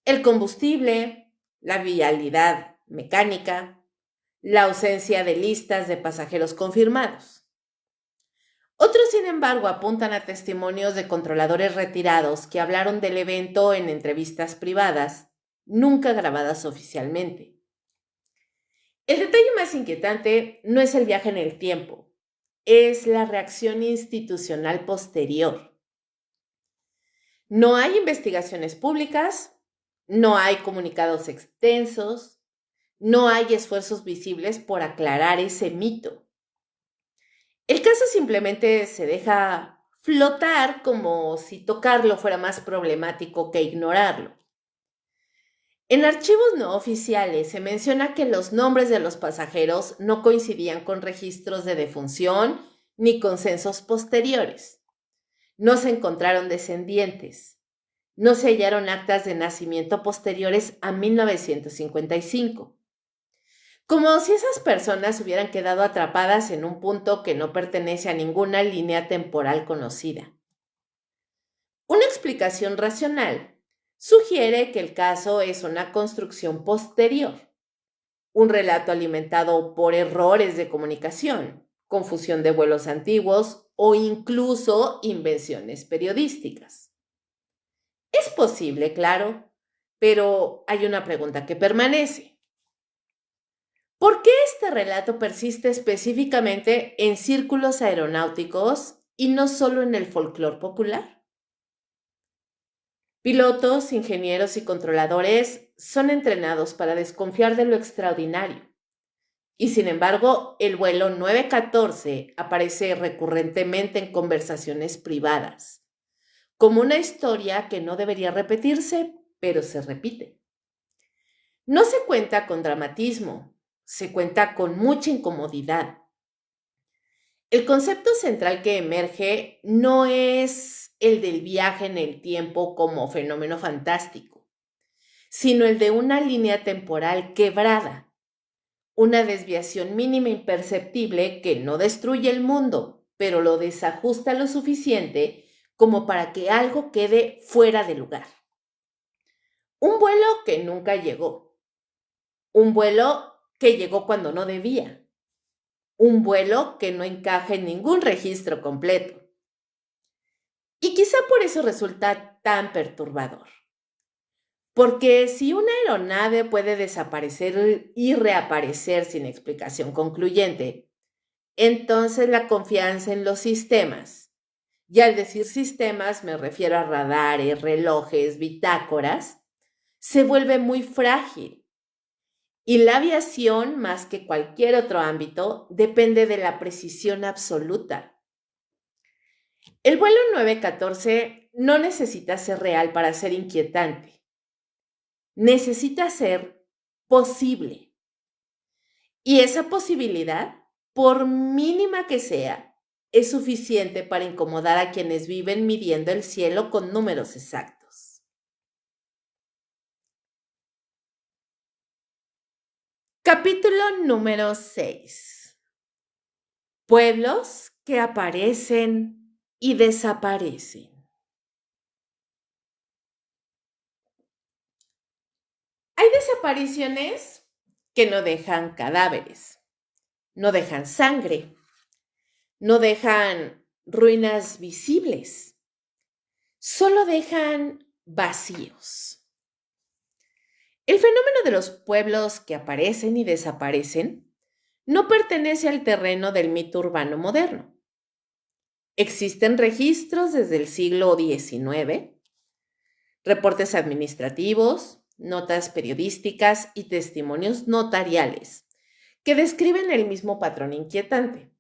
El combustible, la vialidad mecánica, la ausencia de listas de pasajeros confirmados. Otros, sin embargo, apuntan a testimonios de controladores retirados que hablaron del evento en entrevistas privadas, nunca grabadas oficialmente. El detalle más inquietante no es el viaje en el tiempo, es la reacción institucional posterior. No hay investigaciones públicas, no hay comunicados extensos, no hay esfuerzos visibles por aclarar ese mito. El caso simplemente se deja flotar como si tocarlo fuera más problemático que ignorarlo. En archivos no oficiales se menciona que los nombres de los pasajeros no coincidían con registros de defunción ni con censos posteriores. No se encontraron descendientes. No se hallaron actas de nacimiento posteriores a 1955. Como si esas personas hubieran quedado atrapadas en un punto que no pertenece a ninguna línea temporal conocida. Una explicación racional sugiere que el caso es una construcción posterior, un relato alimentado por errores de comunicación, confusión de vuelos antiguos o incluso invenciones periodísticas. Es posible, claro, pero hay una pregunta que permanece. ¿Por qué este relato persiste específicamente en círculos aeronáuticos y no solo en el folclore popular? Pilotos, ingenieros y controladores son entrenados para desconfiar de lo extraordinario. Y sin embargo, el vuelo 914 aparece recurrentemente en conversaciones privadas, como una historia que no debería repetirse, pero se repite. No se cuenta con dramatismo, se cuenta con mucha incomodidad. El concepto central que emerge no es el del viaje en el tiempo como fenómeno fantástico, sino el de una línea temporal quebrada, una desviación mínima imperceptible que no destruye el mundo, pero lo desajusta lo suficiente como para que algo quede fuera de lugar. Un vuelo que nunca llegó. un vuelo que llegó cuando no debía, un vuelo que no encaja en ningún registro completo. Y quizá por eso resulta tan perturbador. Porque si una aeronave puede desaparecer y reaparecer sin explicación concluyente, entonces la confianza en los sistemas, y al decir sistemas me refiero a radares, relojes, bitácoras, se vuelve muy frágil. Y la aviación, más que cualquier otro ámbito, depende de la precisión absoluta. El vuelo 914 no necesita ser real para ser inquietante. Necesita ser posible. Y esa posibilidad, por mínima que sea, es suficiente para incomodar a quienes viven midiendo el cielo con números exactos. Capítulo número 6. Pueblos que aparecen y desaparecen. Hay desapariciones que no dejan cadáveres, no dejan sangre, no dejan ruinas visibles, solo dejan vacíos. El fenómeno de los pueblos que aparecen y desaparecen no pertenece al terreno del mito urbano moderno. Existen registros desde el siglo XIX, reportes administrativos, notas periodísticas y testimonios notariales que describen el mismo patrón inquietante.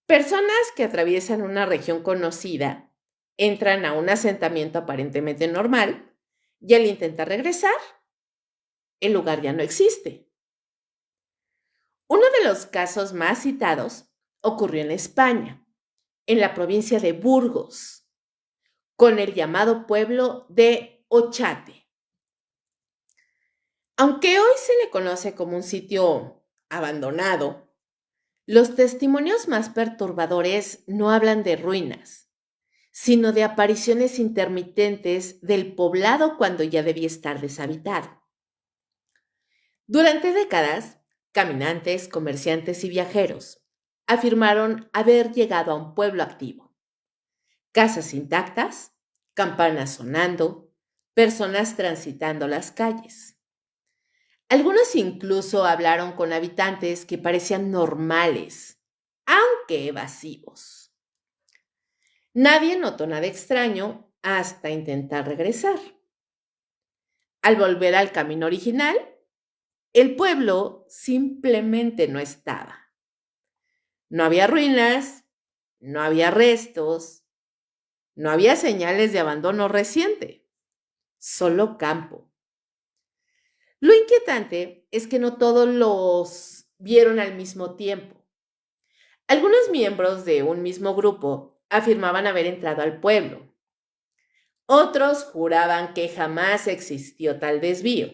Personas que atraviesan una región conocida entran a un asentamiento aparentemente normal y al intentar regresar, el lugar ya no existe. Uno de los casos más citados ocurrió en España, en la provincia de Burgos, con el llamado pueblo de Ochate. Aunque hoy se le conoce como un sitio abandonado, los testimonios más perturbadores no hablan de ruinas, sino de apariciones intermitentes del poblado cuando ya debía estar deshabitado. Durante décadas, caminantes, comerciantes y viajeros afirmaron haber llegado a un pueblo activo. Casas intactas, campanas sonando, personas transitando las calles. Algunos incluso hablaron con habitantes que parecían normales, aunque evasivos. Nadie notó nada extraño hasta intentar regresar. Al volver al camino original, el pueblo simplemente no estaba. No había ruinas, no había restos, no había señales de abandono reciente, solo campo. Lo inquietante es que no todos los vieron al mismo tiempo. Algunos miembros de un mismo grupo afirmaban haber entrado al pueblo. Otros juraban que jamás existió tal desvío.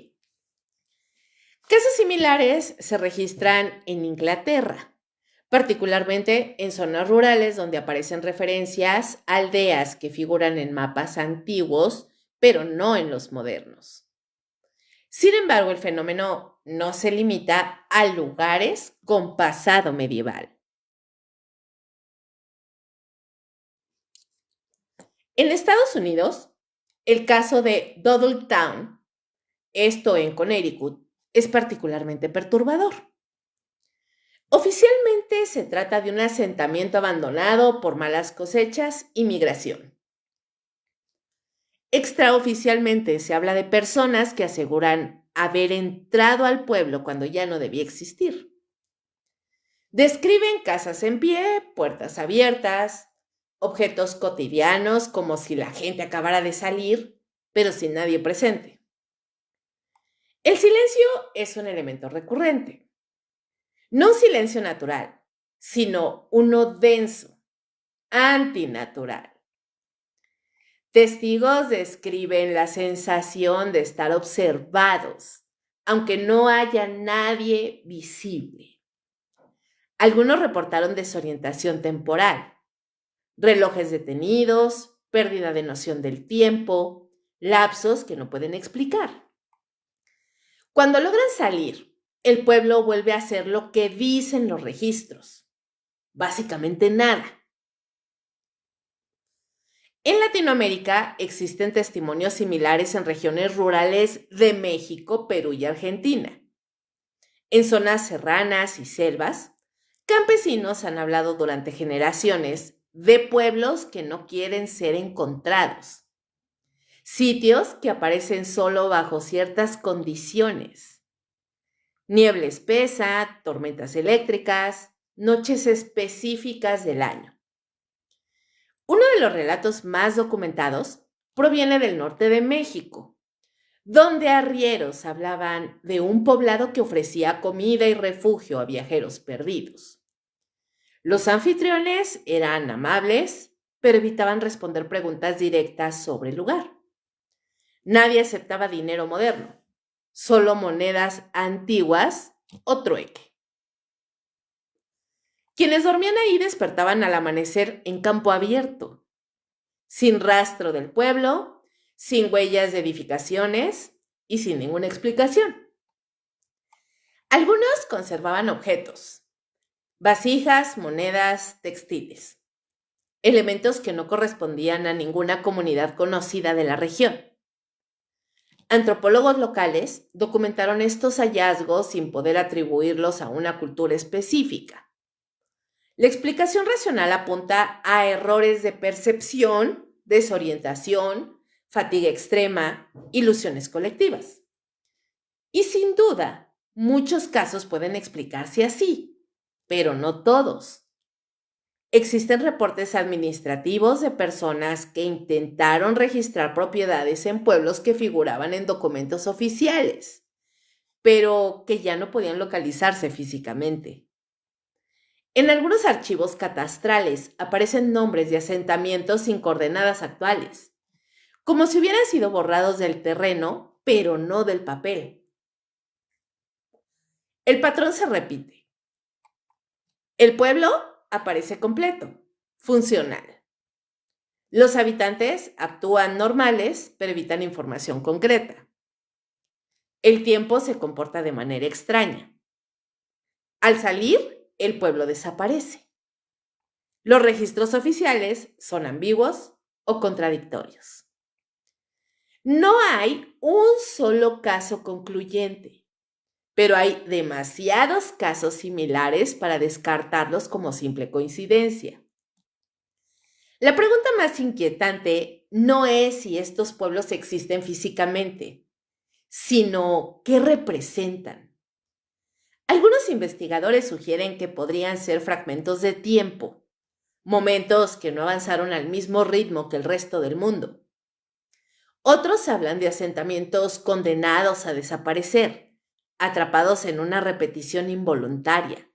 Casos similares se registran en Inglaterra, particularmente en zonas rurales donde aparecen referencias a aldeas que figuran en mapas antiguos, pero no en los modernos. Sin embargo, el fenómeno no se limita a lugares con pasado medieval. En Estados Unidos, el caso de Doodletown, esto en Connecticut, es particularmente perturbador. Oficialmente se trata de un asentamiento abandonado por malas cosechas y migración. Extraoficialmente se habla de personas que aseguran haber entrado al pueblo cuando ya no debía existir. Describen casas en pie, puertas abiertas, objetos cotidianos como si la gente acabara de salir, pero sin nadie presente. El silencio es un elemento recurrente. No un silencio natural, sino uno denso, antinatural. Testigos describen la sensación de estar observados, aunque no haya nadie visible. Algunos reportaron desorientación temporal, relojes detenidos, pérdida de noción del tiempo, lapsos que no pueden explicar. Cuando logran salir, el pueblo vuelve a hacer lo que dicen los registros. Básicamente nada. En Latinoamérica existen testimonios similares en regiones rurales de México, Perú y Argentina. En zonas serranas y selvas, campesinos han hablado durante generaciones de pueblos que no quieren ser encontrados, sitios que aparecen solo bajo ciertas condiciones. Niebla espesa, tormentas eléctricas, noches específicas del año. Uno de los relatos más documentados proviene del norte de México, donde arrieros hablaban de un poblado que ofrecía comida y refugio a viajeros perdidos. Los anfitriones eran amables, pero evitaban responder preguntas directas sobre el lugar. Nadie aceptaba dinero moderno, solo monedas antiguas o trueque. Quienes dormían ahí despertaban al amanecer en campo abierto, sin rastro del pueblo, sin huellas de edificaciones y sin ninguna explicación. Algunos conservaban objetos, vasijas, monedas, textiles, elementos que no correspondían a ninguna comunidad conocida de la región. Antropólogos locales documentaron estos hallazgos sin poder atribuirlos a una cultura específica. La explicación racional apunta a errores de percepción, desorientación, fatiga extrema, ilusiones colectivas. Y sin duda, muchos casos pueden explicarse así, pero no todos. Existen reportes administrativos de personas que intentaron registrar propiedades en pueblos que figuraban en documentos oficiales, pero que ya no podían localizarse físicamente. En algunos archivos catastrales aparecen nombres de asentamientos sin coordenadas actuales, como si hubieran sido borrados del terreno, pero no del papel. El patrón se repite. El pueblo aparece completo, funcional. Los habitantes actúan normales, pero evitan información concreta. El tiempo se comporta de manera extraña. Al salir, el pueblo desaparece. Los registros oficiales son ambiguos o contradictorios. No hay un solo caso concluyente, pero hay demasiados casos similares para descartarlos como simple coincidencia. La pregunta más inquietante no es si estos pueblos existen físicamente, sino qué representan. Algunos investigadores sugieren que podrían ser fragmentos de tiempo, momentos que no avanzaron al mismo ritmo que el resto del mundo. Otros hablan de asentamientos condenados a desaparecer, atrapados en una repetición involuntaria.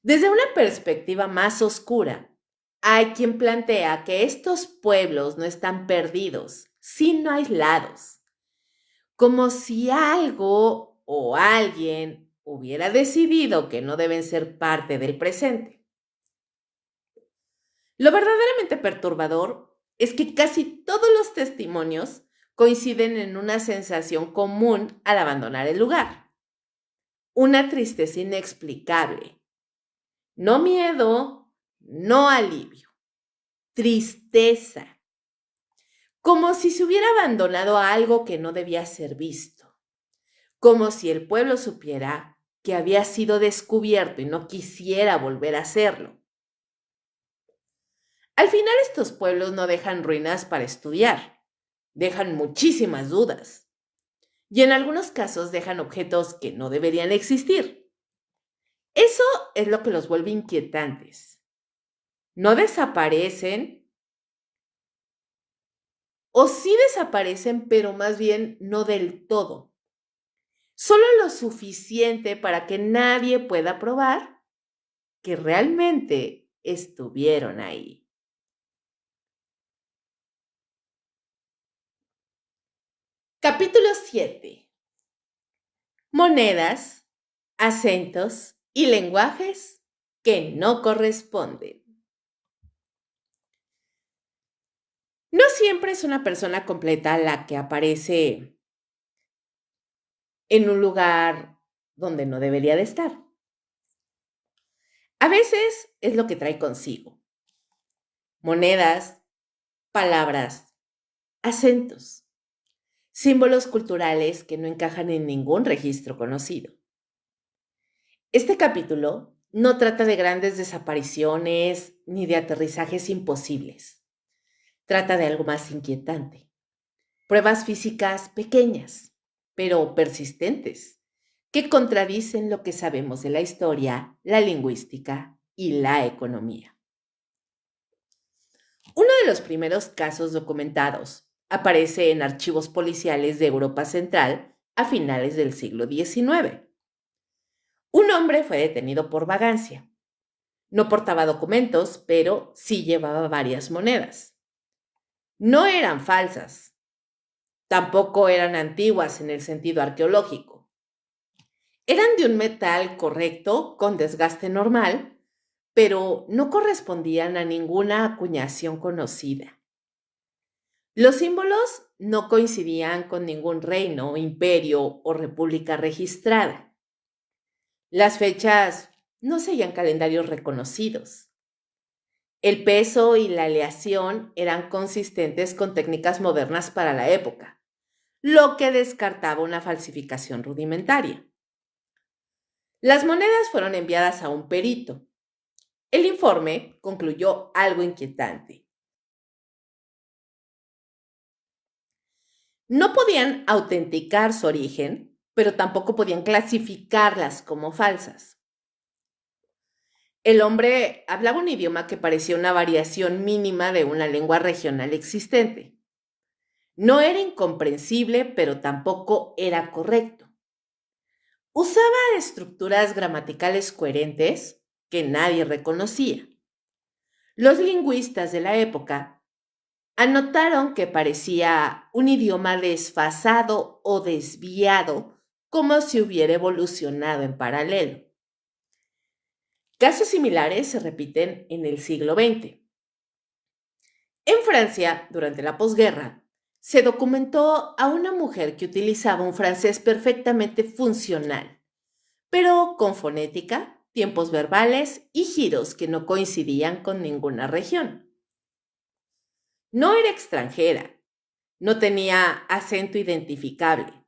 Desde una perspectiva más oscura, hay quien plantea que estos pueblos no están perdidos, sino aislados, como si algo o alguien hubiera decidido que no deben ser parte del presente. Lo verdaderamente perturbador es que casi todos los testimonios coinciden en una sensación común al abandonar el lugar, una tristeza inexplicable. No miedo, no alivio, tristeza, como si se hubiera abandonado a algo que no debía ser visto, como si el pueblo supiera que había sido descubierto y no quisiera volver a hacerlo. Al final estos pueblos no dejan ruinas para estudiar, dejan muchísimas dudas y en algunos casos dejan objetos que no deberían existir. Eso es lo que los vuelve inquietantes. No desaparecen o sí desaparecen, pero más bien no del todo. Solo lo suficiente para que nadie pueda probar que realmente estuvieron ahí. Capítulo 7. Monedas, acentos y lenguajes que no corresponden. No siempre es una persona completa la que aparece en un lugar donde no debería de estar. A veces es lo que trae consigo: monedas, palabras, acentos, símbolos culturales que no encajan en ningún registro conocido. Este capítulo no trata de grandes desapariciones ni de aterrizajes imposibles. Trata de algo más inquietante: pruebas físicas pequeñas, pero persistentes, que contradicen lo que sabemos de la historia, la lingüística y la economía. Uno de los primeros casos documentados aparece en archivos policiales de Europa Central a finales del siglo XIX. Un hombre fue detenido por vagancia. No portaba documentos, pero sí llevaba varias monedas. No eran falsas, tampoco eran antiguas en el sentido arqueológico. Eran de un metal correcto, con desgaste normal, pero no correspondían a ninguna acuñación conocida. Los símbolos no coincidían con ningún reino, imperio o república registrada. Las fechas no seguían calendarios reconocidos. El peso y la aleación eran consistentes con técnicas modernas para la época, lo que descartaba una falsificación rudimentaria. Las monedas fueron enviadas a un perito. El informe concluyó algo inquietante: no podían autenticar su origen, pero tampoco podían clasificarlas como falsas. El hombre hablaba un idioma que parecía una variación mínima de una lengua regional existente. No era incomprensible, pero tampoco era correcto. Usaba estructuras gramaticales coherentes que nadie reconocía. Los lingüistas de la época anotaron que parecía un idioma desfasado o desviado, como si hubiera evolucionado en paralelo. Casos similares se repiten en el siglo XX. En Francia, durante la posguerra, se documentó a una mujer que utilizaba un francés perfectamente funcional, pero con fonética, tiempos verbales y giros que no coincidían con ninguna región. No era extranjera, no tenía acento identificable,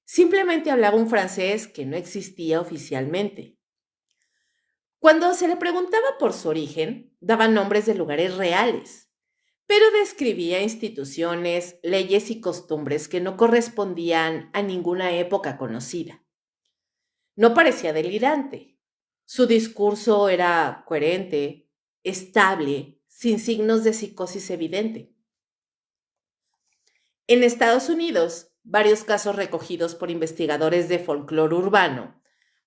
simplemente hablaba un francés que no existía oficialmente. Cuando se le preguntaba por su origen, daba nombres de lugares reales, pero describía instituciones, leyes y costumbres que no correspondían a ninguna época conocida. No parecía delirante. Su discurso era coherente, estable, sin signos de psicosis evidente. En Estados Unidos, varios casos recogidos por investigadores de folclore urbano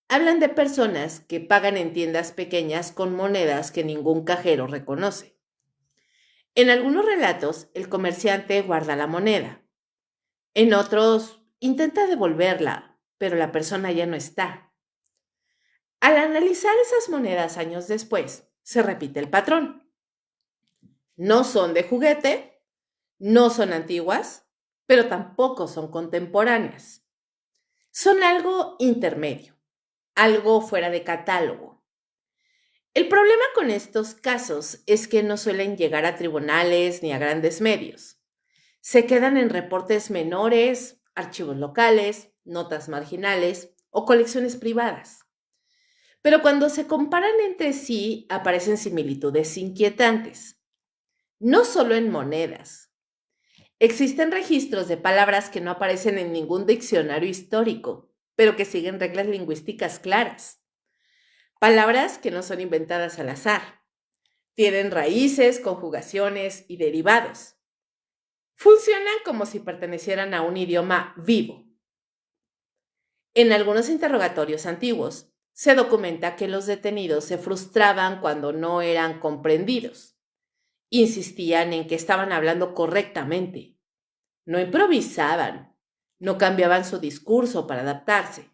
hablan de personas que pagan en tiendas pequeñas con monedas que ningún cajero reconoce. En algunos relatos, el comerciante guarda la moneda. En otros, intenta devolverla, pero la persona ya no está. Al analizar esas monedas años después, se repite el patrón. No son de juguete, no son antiguas, pero tampoco son contemporáneas. Son algo intermedio, algo fuera de catálogo. El problema con estos casos es que no suelen llegar a tribunales ni a grandes medios. Se quedan en reportes menores, archivos locales, notas marginales o colecciones privadas. Pero cuando se comparan entre sí, aparecen similitudes inquietantes. No solo en monedas. Existen registros de palabras que no aparecen en ningún diccionario histórico, pero que siguen reglas lingüísticas claras. Palabras que no son inventadas al azar. Tienen raíces, conjugaciones y derivados. Funcionan como si pertenecieran a un idioma vivo. En algunos interrogatorios antiguos, se documenta que los detenidos se frustraban cuando no eran comprendidos. Insistían en que estaban hablando correctamente. No improvisaban, no cambiaban su discurso para adaptarse.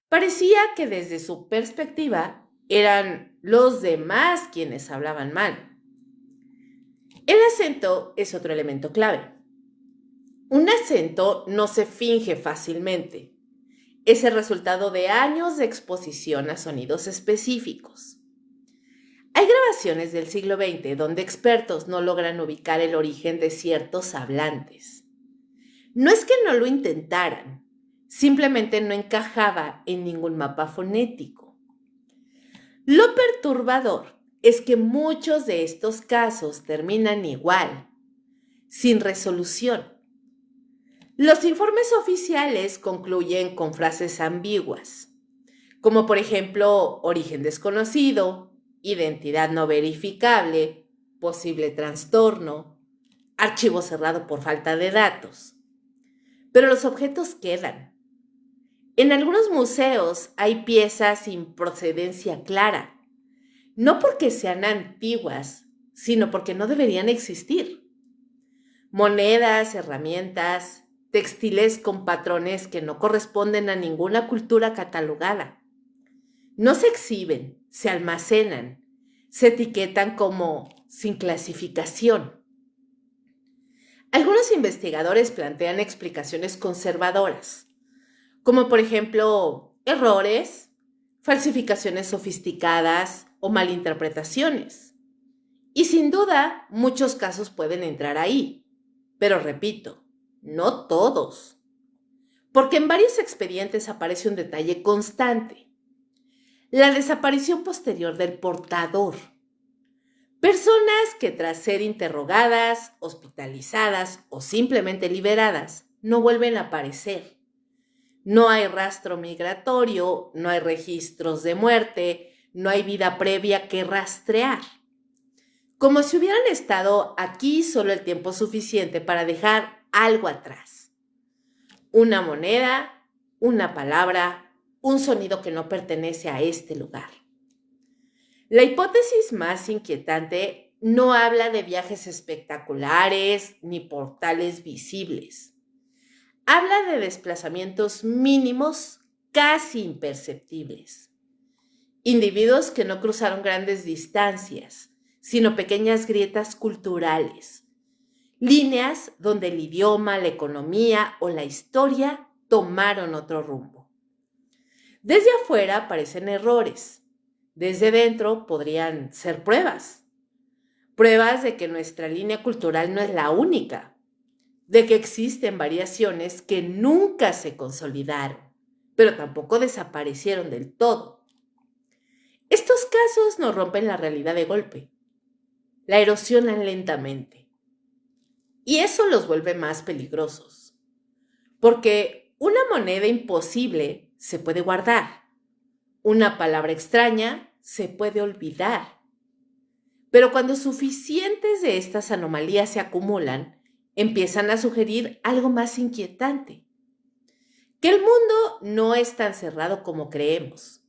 Parecía que desde su perspectiva eran los demás quienes hablaban mal. El acento es otro elemento clave. Un acento no se finge fácilmente. es el resultado de años de exposición a sonidos específicos. Hay grabaciones del siglo XX donde expertos no logran ubicar el origen de ciertos hablantes. No es que no lo intentaran, simplemente no encajaba en ningún mapa fonético. Lo perturbador es que muchos de estos casos terminan igual, sin resolución. Los informes oficiales concluyen con frases ambiguas, como por ejemplo origen desconocido, identidad no verificable, posible trastorno, archivo cerrado por falta de datos. Pero los objetos quedan. En algunos museos hay piezas sin procedencia clara, no porque sean antiguas, sino porque no deberían existir. Monedas, herramientas, textiles con patrones que no corresponden a ninguna cultura catalogada. No se exhiben, se almacenan, se etiquetan como sin clasificación. Algunos investigadores plantean explicaciones conservadoras, como por ejemplo errores, falsificaciones sofisticadas o malinterpretaciones. Y sin duda, muchos casos pueden entrar ahí, pero repito, no todos, porque en varios expedientes aparece un detalle constante: la desaparición posterior del portador. Personas que tras ser interrogadas, hospitalizadas o simplemente liberadas, no vuelven a aparecer. No hay rastro migratorio, no hay registros de muerte, no hay vida previa que rastrear. Como si hubieran estado aquí solo el tiempo suficiente para dejar algo atrás. Una moneda, una palabra, un sonido que no pertenece a este lugar. La hipótesis más inquietante no habla de viajes espectaculares ni portales visibles. Habla de desplazamientos mínimos casi imperceptibles. Individuos que no cruzaron grandes distancias, sino pequeñas grietas culturales. Líneas donde el idioma, la economía o la historia tomaron otro rumbo. Desde afuera parecen errores. Desde dentro podrían ser pruebas. Pruebas de que nuestra línea cultural no es la única, de que existen variaciones que nunca se consolidaron, pero tampoco desaparecieron del todo. Estos casos no rompen la realidad de golpe, la erosionan lentamente. Y eso los vuelve más peligrosos, porque una moneda imposible se puede guardar, una palabra extraña se puede olvidar. Pero cuando suficientes de estas anomalías se acumulan, empiezan a sugerir algo más inquietante: que el mundo no es tan cerrado como creemos,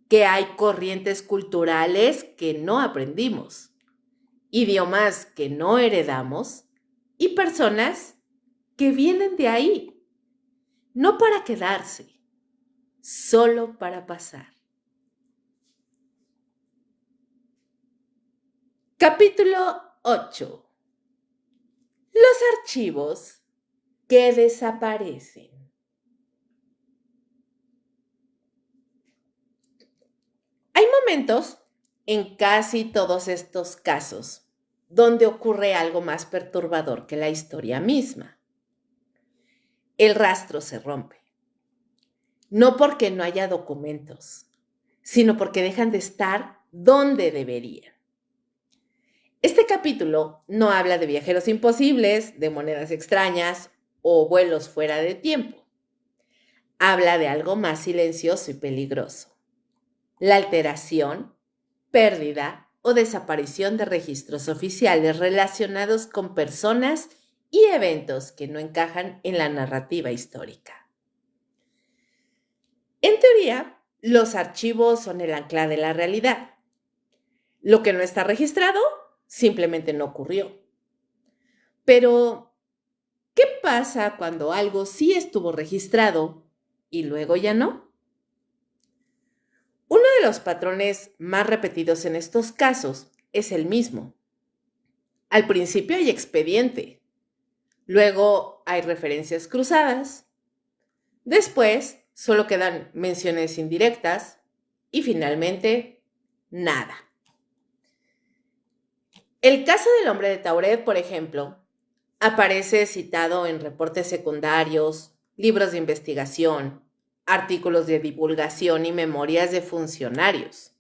que hay corrientes culturales que no aprendimos, idiomas que no heredamos y personas que vienen de ahí, no para quedarse, solo para pasar. Capítulo 8. Los archivos que desaparecen. Hay momentos en casi todos estos casos donde ocurre algo más perturbador que la historia misma. El rastro se rompe. No porque no haya documentos, sino porque dejan de estar donde deberían. Este capítulo no habla de viajeros imposibles, de monedas extrañas o vuelos fuera de tiempo. Habla de algo más silencioso y peligroso: la alteración, pérdida o desaparición de registros oficiales relacionados con personas y eventos que no encajan en la narrativa histórica. En teoría, los archivos son el ancla de la realidad. Lo que no está registrado simplemente no ocurrió. Pero, ¿qué pasa cuando algo sí estuvo registrado y luego ya no? Uno de los patrones más repetidos en estos casos es el mismo. Al principio hay expediente, luego hay referencias cruzadas, después Solo quedan menciones indirectas y finalmente nada. El caso del hombre de Tauret, por ejemplo, aparece citado en reportes secundarios, libros de investigación, artículos de divulgación y memorias de funcionarios.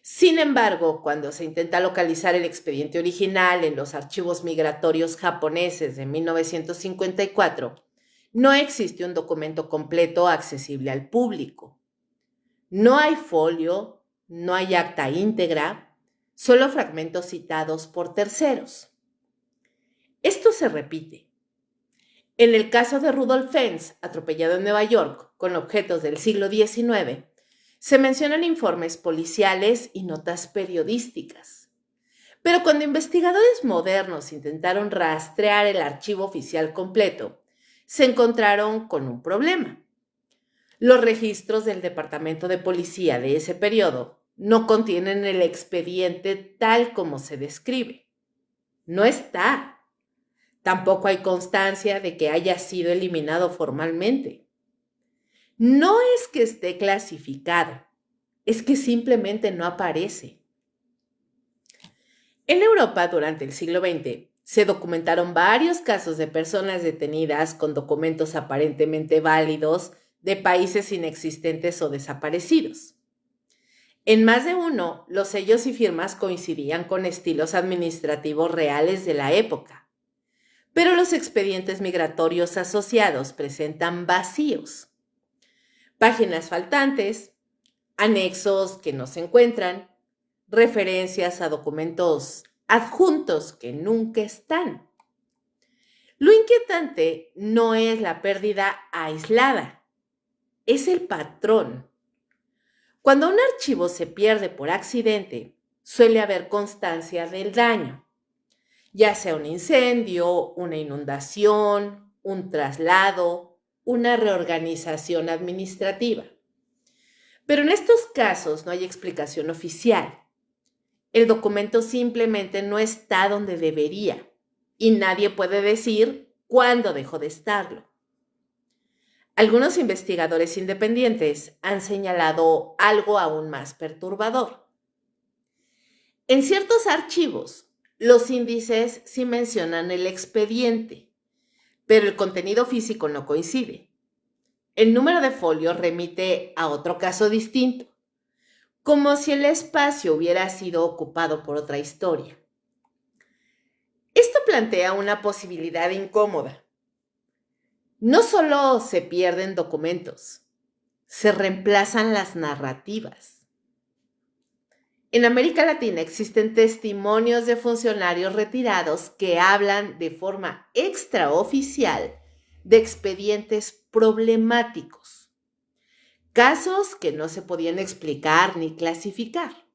Sin embargo, cuando se intenta localizar el expediente original en los archivos migratorios japoneses de 1954, no existe un documento completo accesible al público. No hay folio, no hay acta íntegra, solo fragmentos citados por terceros. Esto se repite. En el caso de Rudolf Fentz, atropellado en Nueva York con objetos del siglo XIX, se mencionan informes policiales y notas periodísticas. Pero cuando investigadores modernos intentaron rastrear el archivo oficial completo, se encontraron con un problema. Los registros del Departamento de Policía de ese periodo no contienen el expediente tal como se describe. No está. Tampoco hay constancia de que haya sido eliminado formalmente. No es que esté clasificado, es que simplemente no aparece. En Europa, durante el siglo XX, se documentaron varios casos de personas detenidas con documentos aparentemente válidos de países inexistentes o desaparecidos. En más de uno, los sellos y firmas coincidían con estilos administrativos reales de la época, pero los expedientes migratorios asociados presentan vacíos, páginas faltantes, anexos que no se encuentran, referencias a documentos adjuntos que nunca están. Lo inquietante no es la pérdida aislada, es el patrón. Cuando un archivo se pierde por accidente, suele haber constancia del daño, ya sea un incendio, una inundación, un traslado, una reorganización administrativa. Pero en estos casos no hay explicación oficial. El documento simplemente no está donde debería y nadie puede decir cuándo dejó de estarlo. Algunos investigadores independientes han señalado algo aún más perturbador. En ciertos archivos, los índices sí mencionan el expediente, pero el contenido físico no coincide. El número de folio remite a otro caso distinto, como si el espacio hubiera sido ocupado por otra historia. Esto plantea una posibilidad incómoda. No solo se pierden documentos, se reemplazan las narrativas. En América Latina existen testimonios de funcionarios retirados que hablan de forma extraoficial de expedientes problemáticos, casos que no se podían explicar ni clasificar,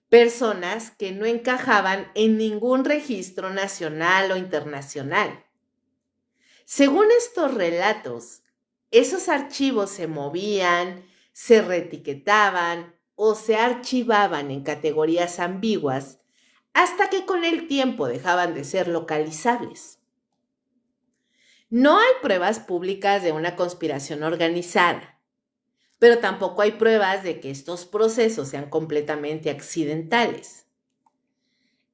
personas que no encajaban en ningún registro nacional o internacional. Según estos relatos, esos archivos se movían, se reetiquetaban o se archivaban en categorías ambiguas hasta que con el tiempo dejaban de ser localizables. No hay pruebas públicas de una conspiración organizada, pero tampoco hay pruebas de que estos procesos sean completamente accidentales.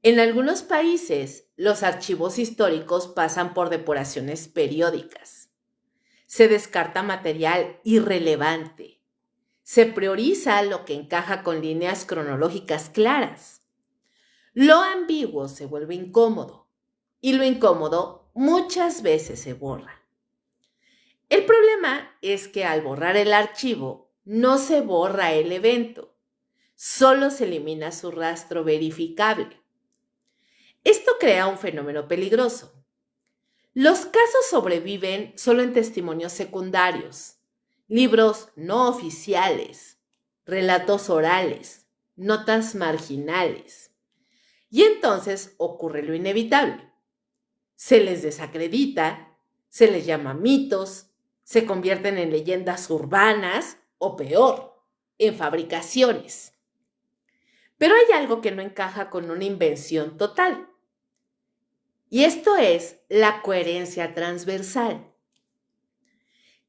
En algunos países, los archivos históricos pasan por depuraciones periódicas. Se descarta material irrelevante. Se prioriza lo que encaja con líneas cronológicas claras. Lo ambiguo se vuelve incómodo y lo incómodo muchas veces se borra. El problema es que al borrar el archivo, no se borra el evento, solo se elimina su rastro verificable. Esto crea un fenómeno peligroso. Los casos sobreviven solo en testimonios secundarios, libros no oficiales, relatos orales, notas marginales. Y entonces ocurre lo inevitable. Se les desacredita, se les llama mitos, se convierten en leyendas urbanas o peor, en fabricaciones. Pero hay algo que no encaja con una invención total. Y esto es la coherencia transversal.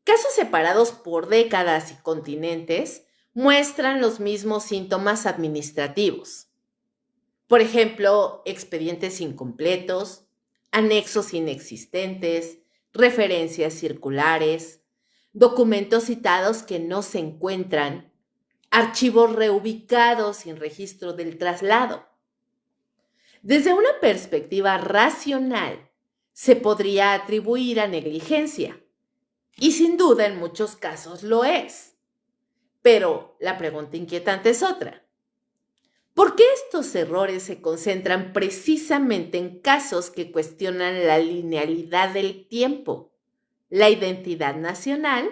Casos separados por décadas y continentes muestran los mismos síntomas administrativos. Por ejemplo, expedientes incompletos, anexos inexistentes, referencias circulares, documentos citados que no se encuentran, archivos reubicados sin registro del traslado. Desde una perspectiva racional, se podría atribuir a negligencia, y sin duda en muchos casos lo es. Pero la pregunta inquietante es otra. ¿Por qué estos errores se concentran precisamente en casos que cuestionan la linealidad del tiempo, la identidad nacional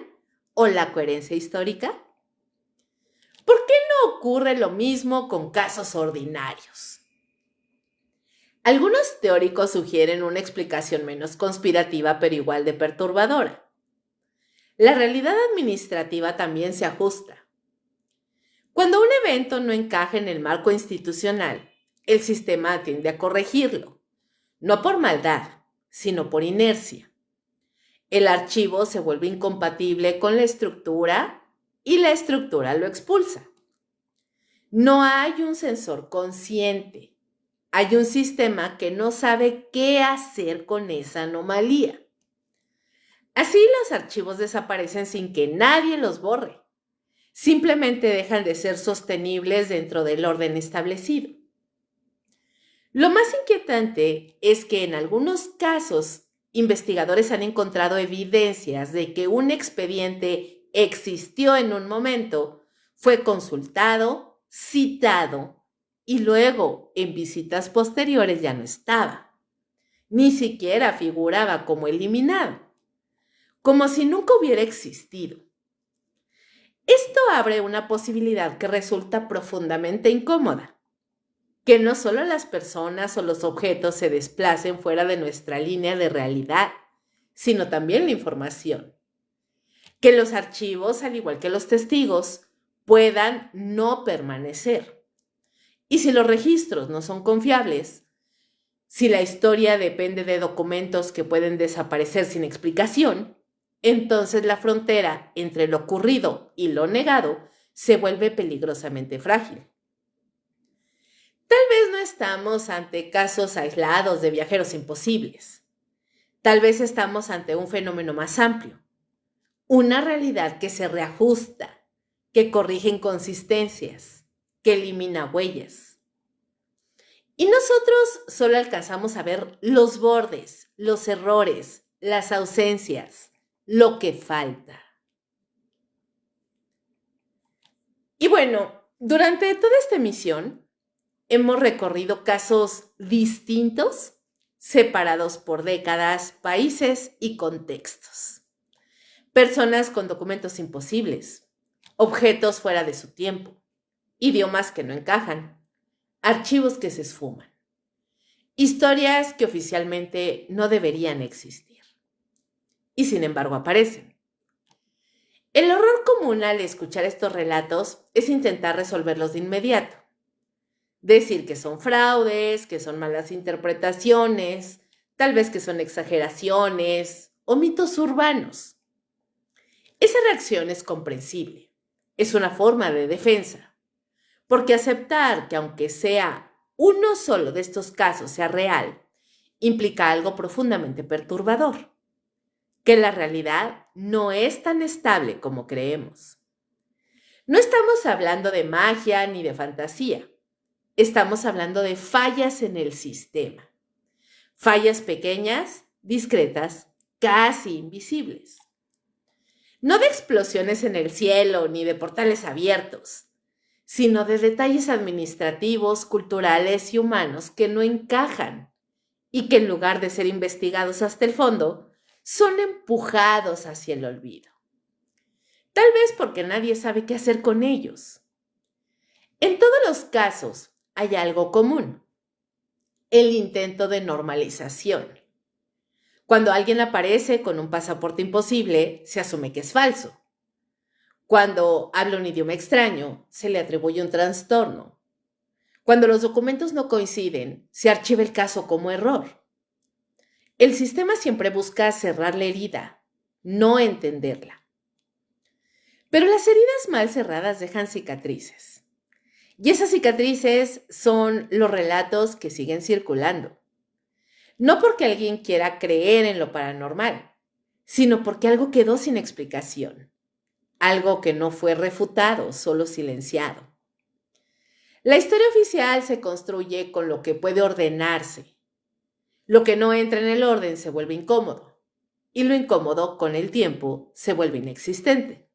o la coherencia histórica? ¿Por qué no ocurre lo mismo con casos ordinarios? Algunos teóricos sugieren una explicación menos conspirativa pero igual de perturbadora. La realidad administrativa también se ajusta. Cuando un evento no encaja en el marco institucional, el sistema tiende a corregirlo, no por maldad, sino por inercia. El archivo se vuelve incompatible con la estructura y la estructura lo expulsa. No hay un sensor consciente, hay un sistema que no sabe qué hacer con esa anomalía. Así los archivos desaparecen sin que nadie los borre. Simplemente dejan de ser sostenibles dentro del orden establecido. Lo más inquietante es que en algunos casos, investigadores han encontrado evidencias de que un expediente existió en un momento, fue consultado, citado y luego en visitas posteriores ya no estaba. Ni siquiera figuraba como eliminado, como si nunca hubiera existido. Esto abre una posibilidad que resulta profundamente incómoda, que no solo las personas o los objetos se desplacen fuera de nuestra línea de realidad, sino también la información. Que los archivos, al igual que los testigos, puedan no permanecer. Y si los registros no son confiables, si la historia depende de documentos que pueden desaparecer sin explicación, entonces la frontera entre lo ocurrido y lo negado se vuelve peligrosamente frágil. Tal vez no estamos ante casos aislados de viajeros imposibles. Tal vez estamos ante un fenómeno más amplio, una realidad que se reajusta, que corrige inconsistencias, que elimina huellas. Y nosotros solo alcanzamos a ver los bordes, los errores, las ausencias, lo que falta. Y bueno, durante toda esta emisión hemos recorrido casos distintos, separados por décadas, países y contextos. Personas con documentos imposibles, objetos fuera de su tiempo, idiomas que no encajan, archivos que se esfuman, historias que oficialmente no deberían existir. Y sin embargo aparecen. El horror común al escuchar estos relatos es intentar resolverlos de inmediato. Decir que son fraudes, que son malas interpretaciones, tal vez que son exageraciones o mitos urbanos. Esa reacción es comprensible. Es una forma de defensa. Porque aceptar que aunque sea uno solo de estos casos sea real, implica algo profundamente perturbador. Que la realidad no es tan estable como creemos. No estamos hablando de magia ni de fantasía. Estamos hablando de fallas en el sistema. Fallas pequeñas, discretas, casi invisibles. No de explosiones en el cielo ni de portales abiertos, sino de detalles administrativos, culturales y humanos que no encajan y que en lugar de ser investigados hasta el fondo, son empujados hacia el olvido. Tal vez porque nadie sabe qué hacer con ellos. En todos los casos hay algo común: el intento de normalización. Cuando alguien aparece con un pasaporte imposible, se asume que es falso. Cuando habla un idioma extraño, se le atribuye un trastorno. Cuando los documentos no coinciden, se archiva el caso como error. El sistema siempre busca cerrar la herida, no entenderla. Pero las heridas mal cerradas dejan cicatrices. Y esas cicatrices son los relatos que siguen circulando. No porque alguien quiera creer en lo paranormal, sino porque algo quedó sin explicación. Algo que no fue refutado, solo silenciado. La historia oficial se construye con lo que puede ordenarse. Lo que no entra en el orden se vuelve incómodo. Y lo incómodo, con el tiempo, se vuelve inexistente.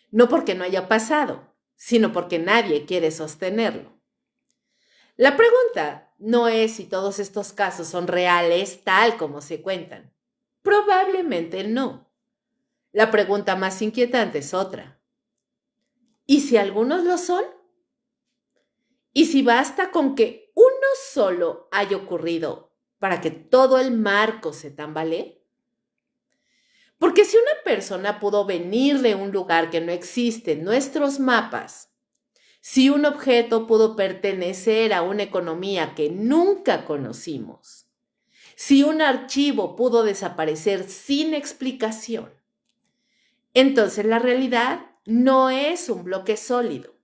No porque no haya pasado, sino porque nadie quiere sostenerlo. La pregunta no es si todos estos casos son reales tal como se cuentan. Probablemente no. La pregunta más inquietante es otra. ¿Y si algunos lo son? ¿Y si basta con que uno solo haya ocurrido para que todo el marco se tambalee? Porque si una persona pudo venir de un lugar que no existe en nuestros mapas, si un objeto pudo pertenecer a una economía que nunca conocimos, si un archivo pudo desaparecer sin explicación, entonces la realidad no es un bloque sólido,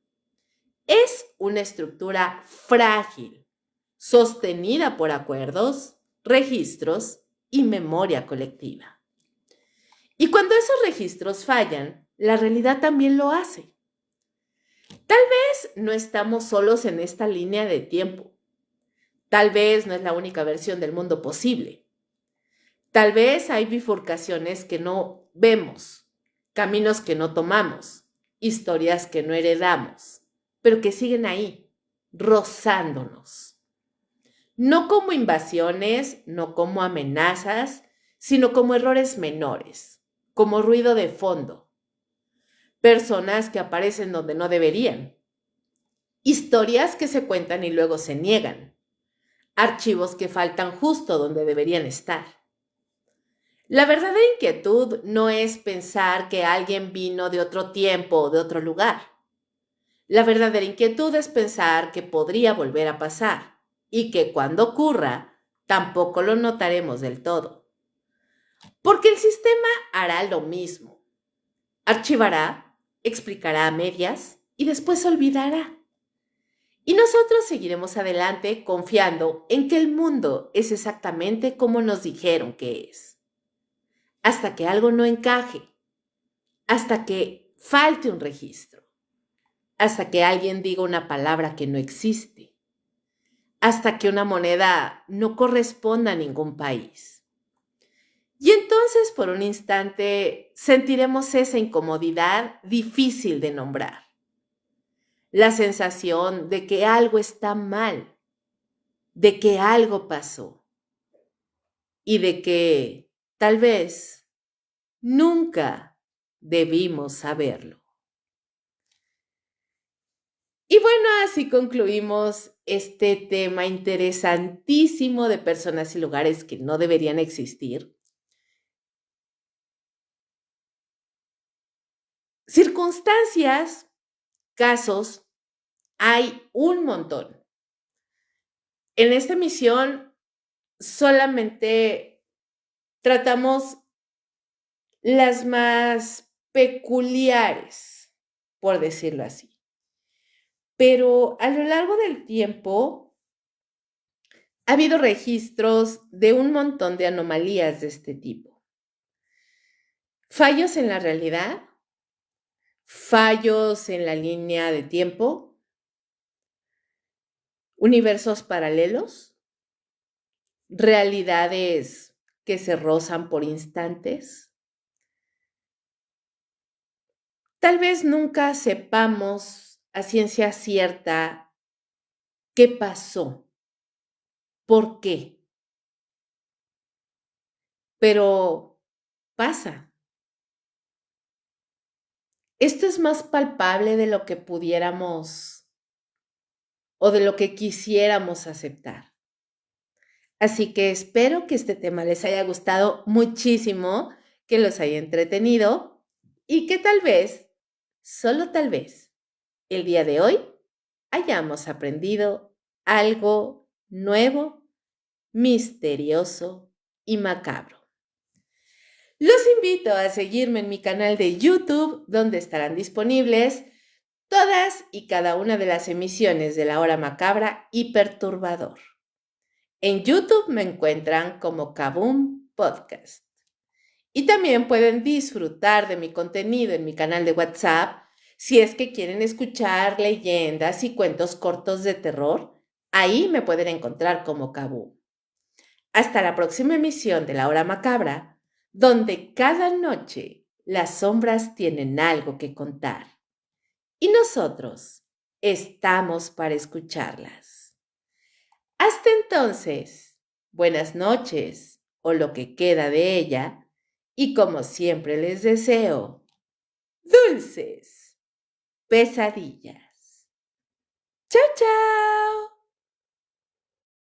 es una estructura frágil, sostenida por acuerdos, registros y memoria colectiva. Y cuando esos registros fallan, la realidad también lo hace. Tal vez no estamos solos en esta línea de tiempo. Tal vez no es la única versión del mundo posible. Tal vez hay bifurcaciones que no vemos, caminos que no tomamos, historias que no heredamos, pero que siguen ahí, rozándonos. No como invasiones, no como amenazas, sino como errores menores, como ruido de fondo. Personas que aparecen donde no deberían. Historias que se cuentan y luego se niegan. Archivos que faltan justo donde deberían estar. La verdadera inquietud no es pensar que alguien vino de otro tiempo o de otro lugar. La verdadera inquietud es pensar que podría volver a pasar y que cuando ocurra, tampoco lo notaremos del todo. Porque el sistema hará lo mismo. Archivará, explicará a medias y después olvidará. Y nosotros seguiremos adelante confiando en que el mundo es exactamente como nos dijeron que es. Hasta que algo no encaje, hasta que falte un registro, hasta que alguien diga una palabra que no existe, hasta que una moneda no corresponda a ningún país. Y entonces, por un instante, sentiremos esa incomodidad difícil de nombrar. La sensación de que algo está mal, de que algo pasó y de que tal vez nunca debimos saberlo. Y bueno, así concluimos este tema interesantísimo de personas y lugares que no deberían existir. Circunstancias, casos, hay un montón. En esta emisión solamente tratamos las más peculiares, por decirlo así. Pero a lo largo del tiempo ha habido registros de un montón de anomalías de este tipo. Fallos en la realidad, fallos en la línea de tiempo, universos paralelos, realidades que se rozan por instantes. Tal vez nunca sepamos a ciencia cierta qué pasó, por qué, pero pasa. Esto es más palpable de lo que pudiéramos o de lo que quisiéramos aceptar. Así que espero que este tema les haya gustado muchísimo, que los haya entretenido y que tal vez, solo tal vez, el día de hoy hayamos aprendido algo nuevo, misterioso y macabro. Los invito a seguirme en mi canal de YouTube, donde estarán disponibles todas y cada una de las emisiones de La Hora Macabra y Perturbador. En YouTube me encuentran como Kaboom Podcast. Y también pueden disfrutar de mi contenido en mi canal de WhatsApp si es que quieren escuchar leyendas y cuentos cortos de terror. Ahí me pueden encontrar como Kaboom. Hasta la próxima emisión de La Hora Macabra, donde cada noche las sombras tienen algo que contar. Y nosotros estamos para escucharlas. Hasta entonces, buenas noches o lo que queda de ella, y como siempre les deseo, dulces pesadillas. ¡Chao, chao!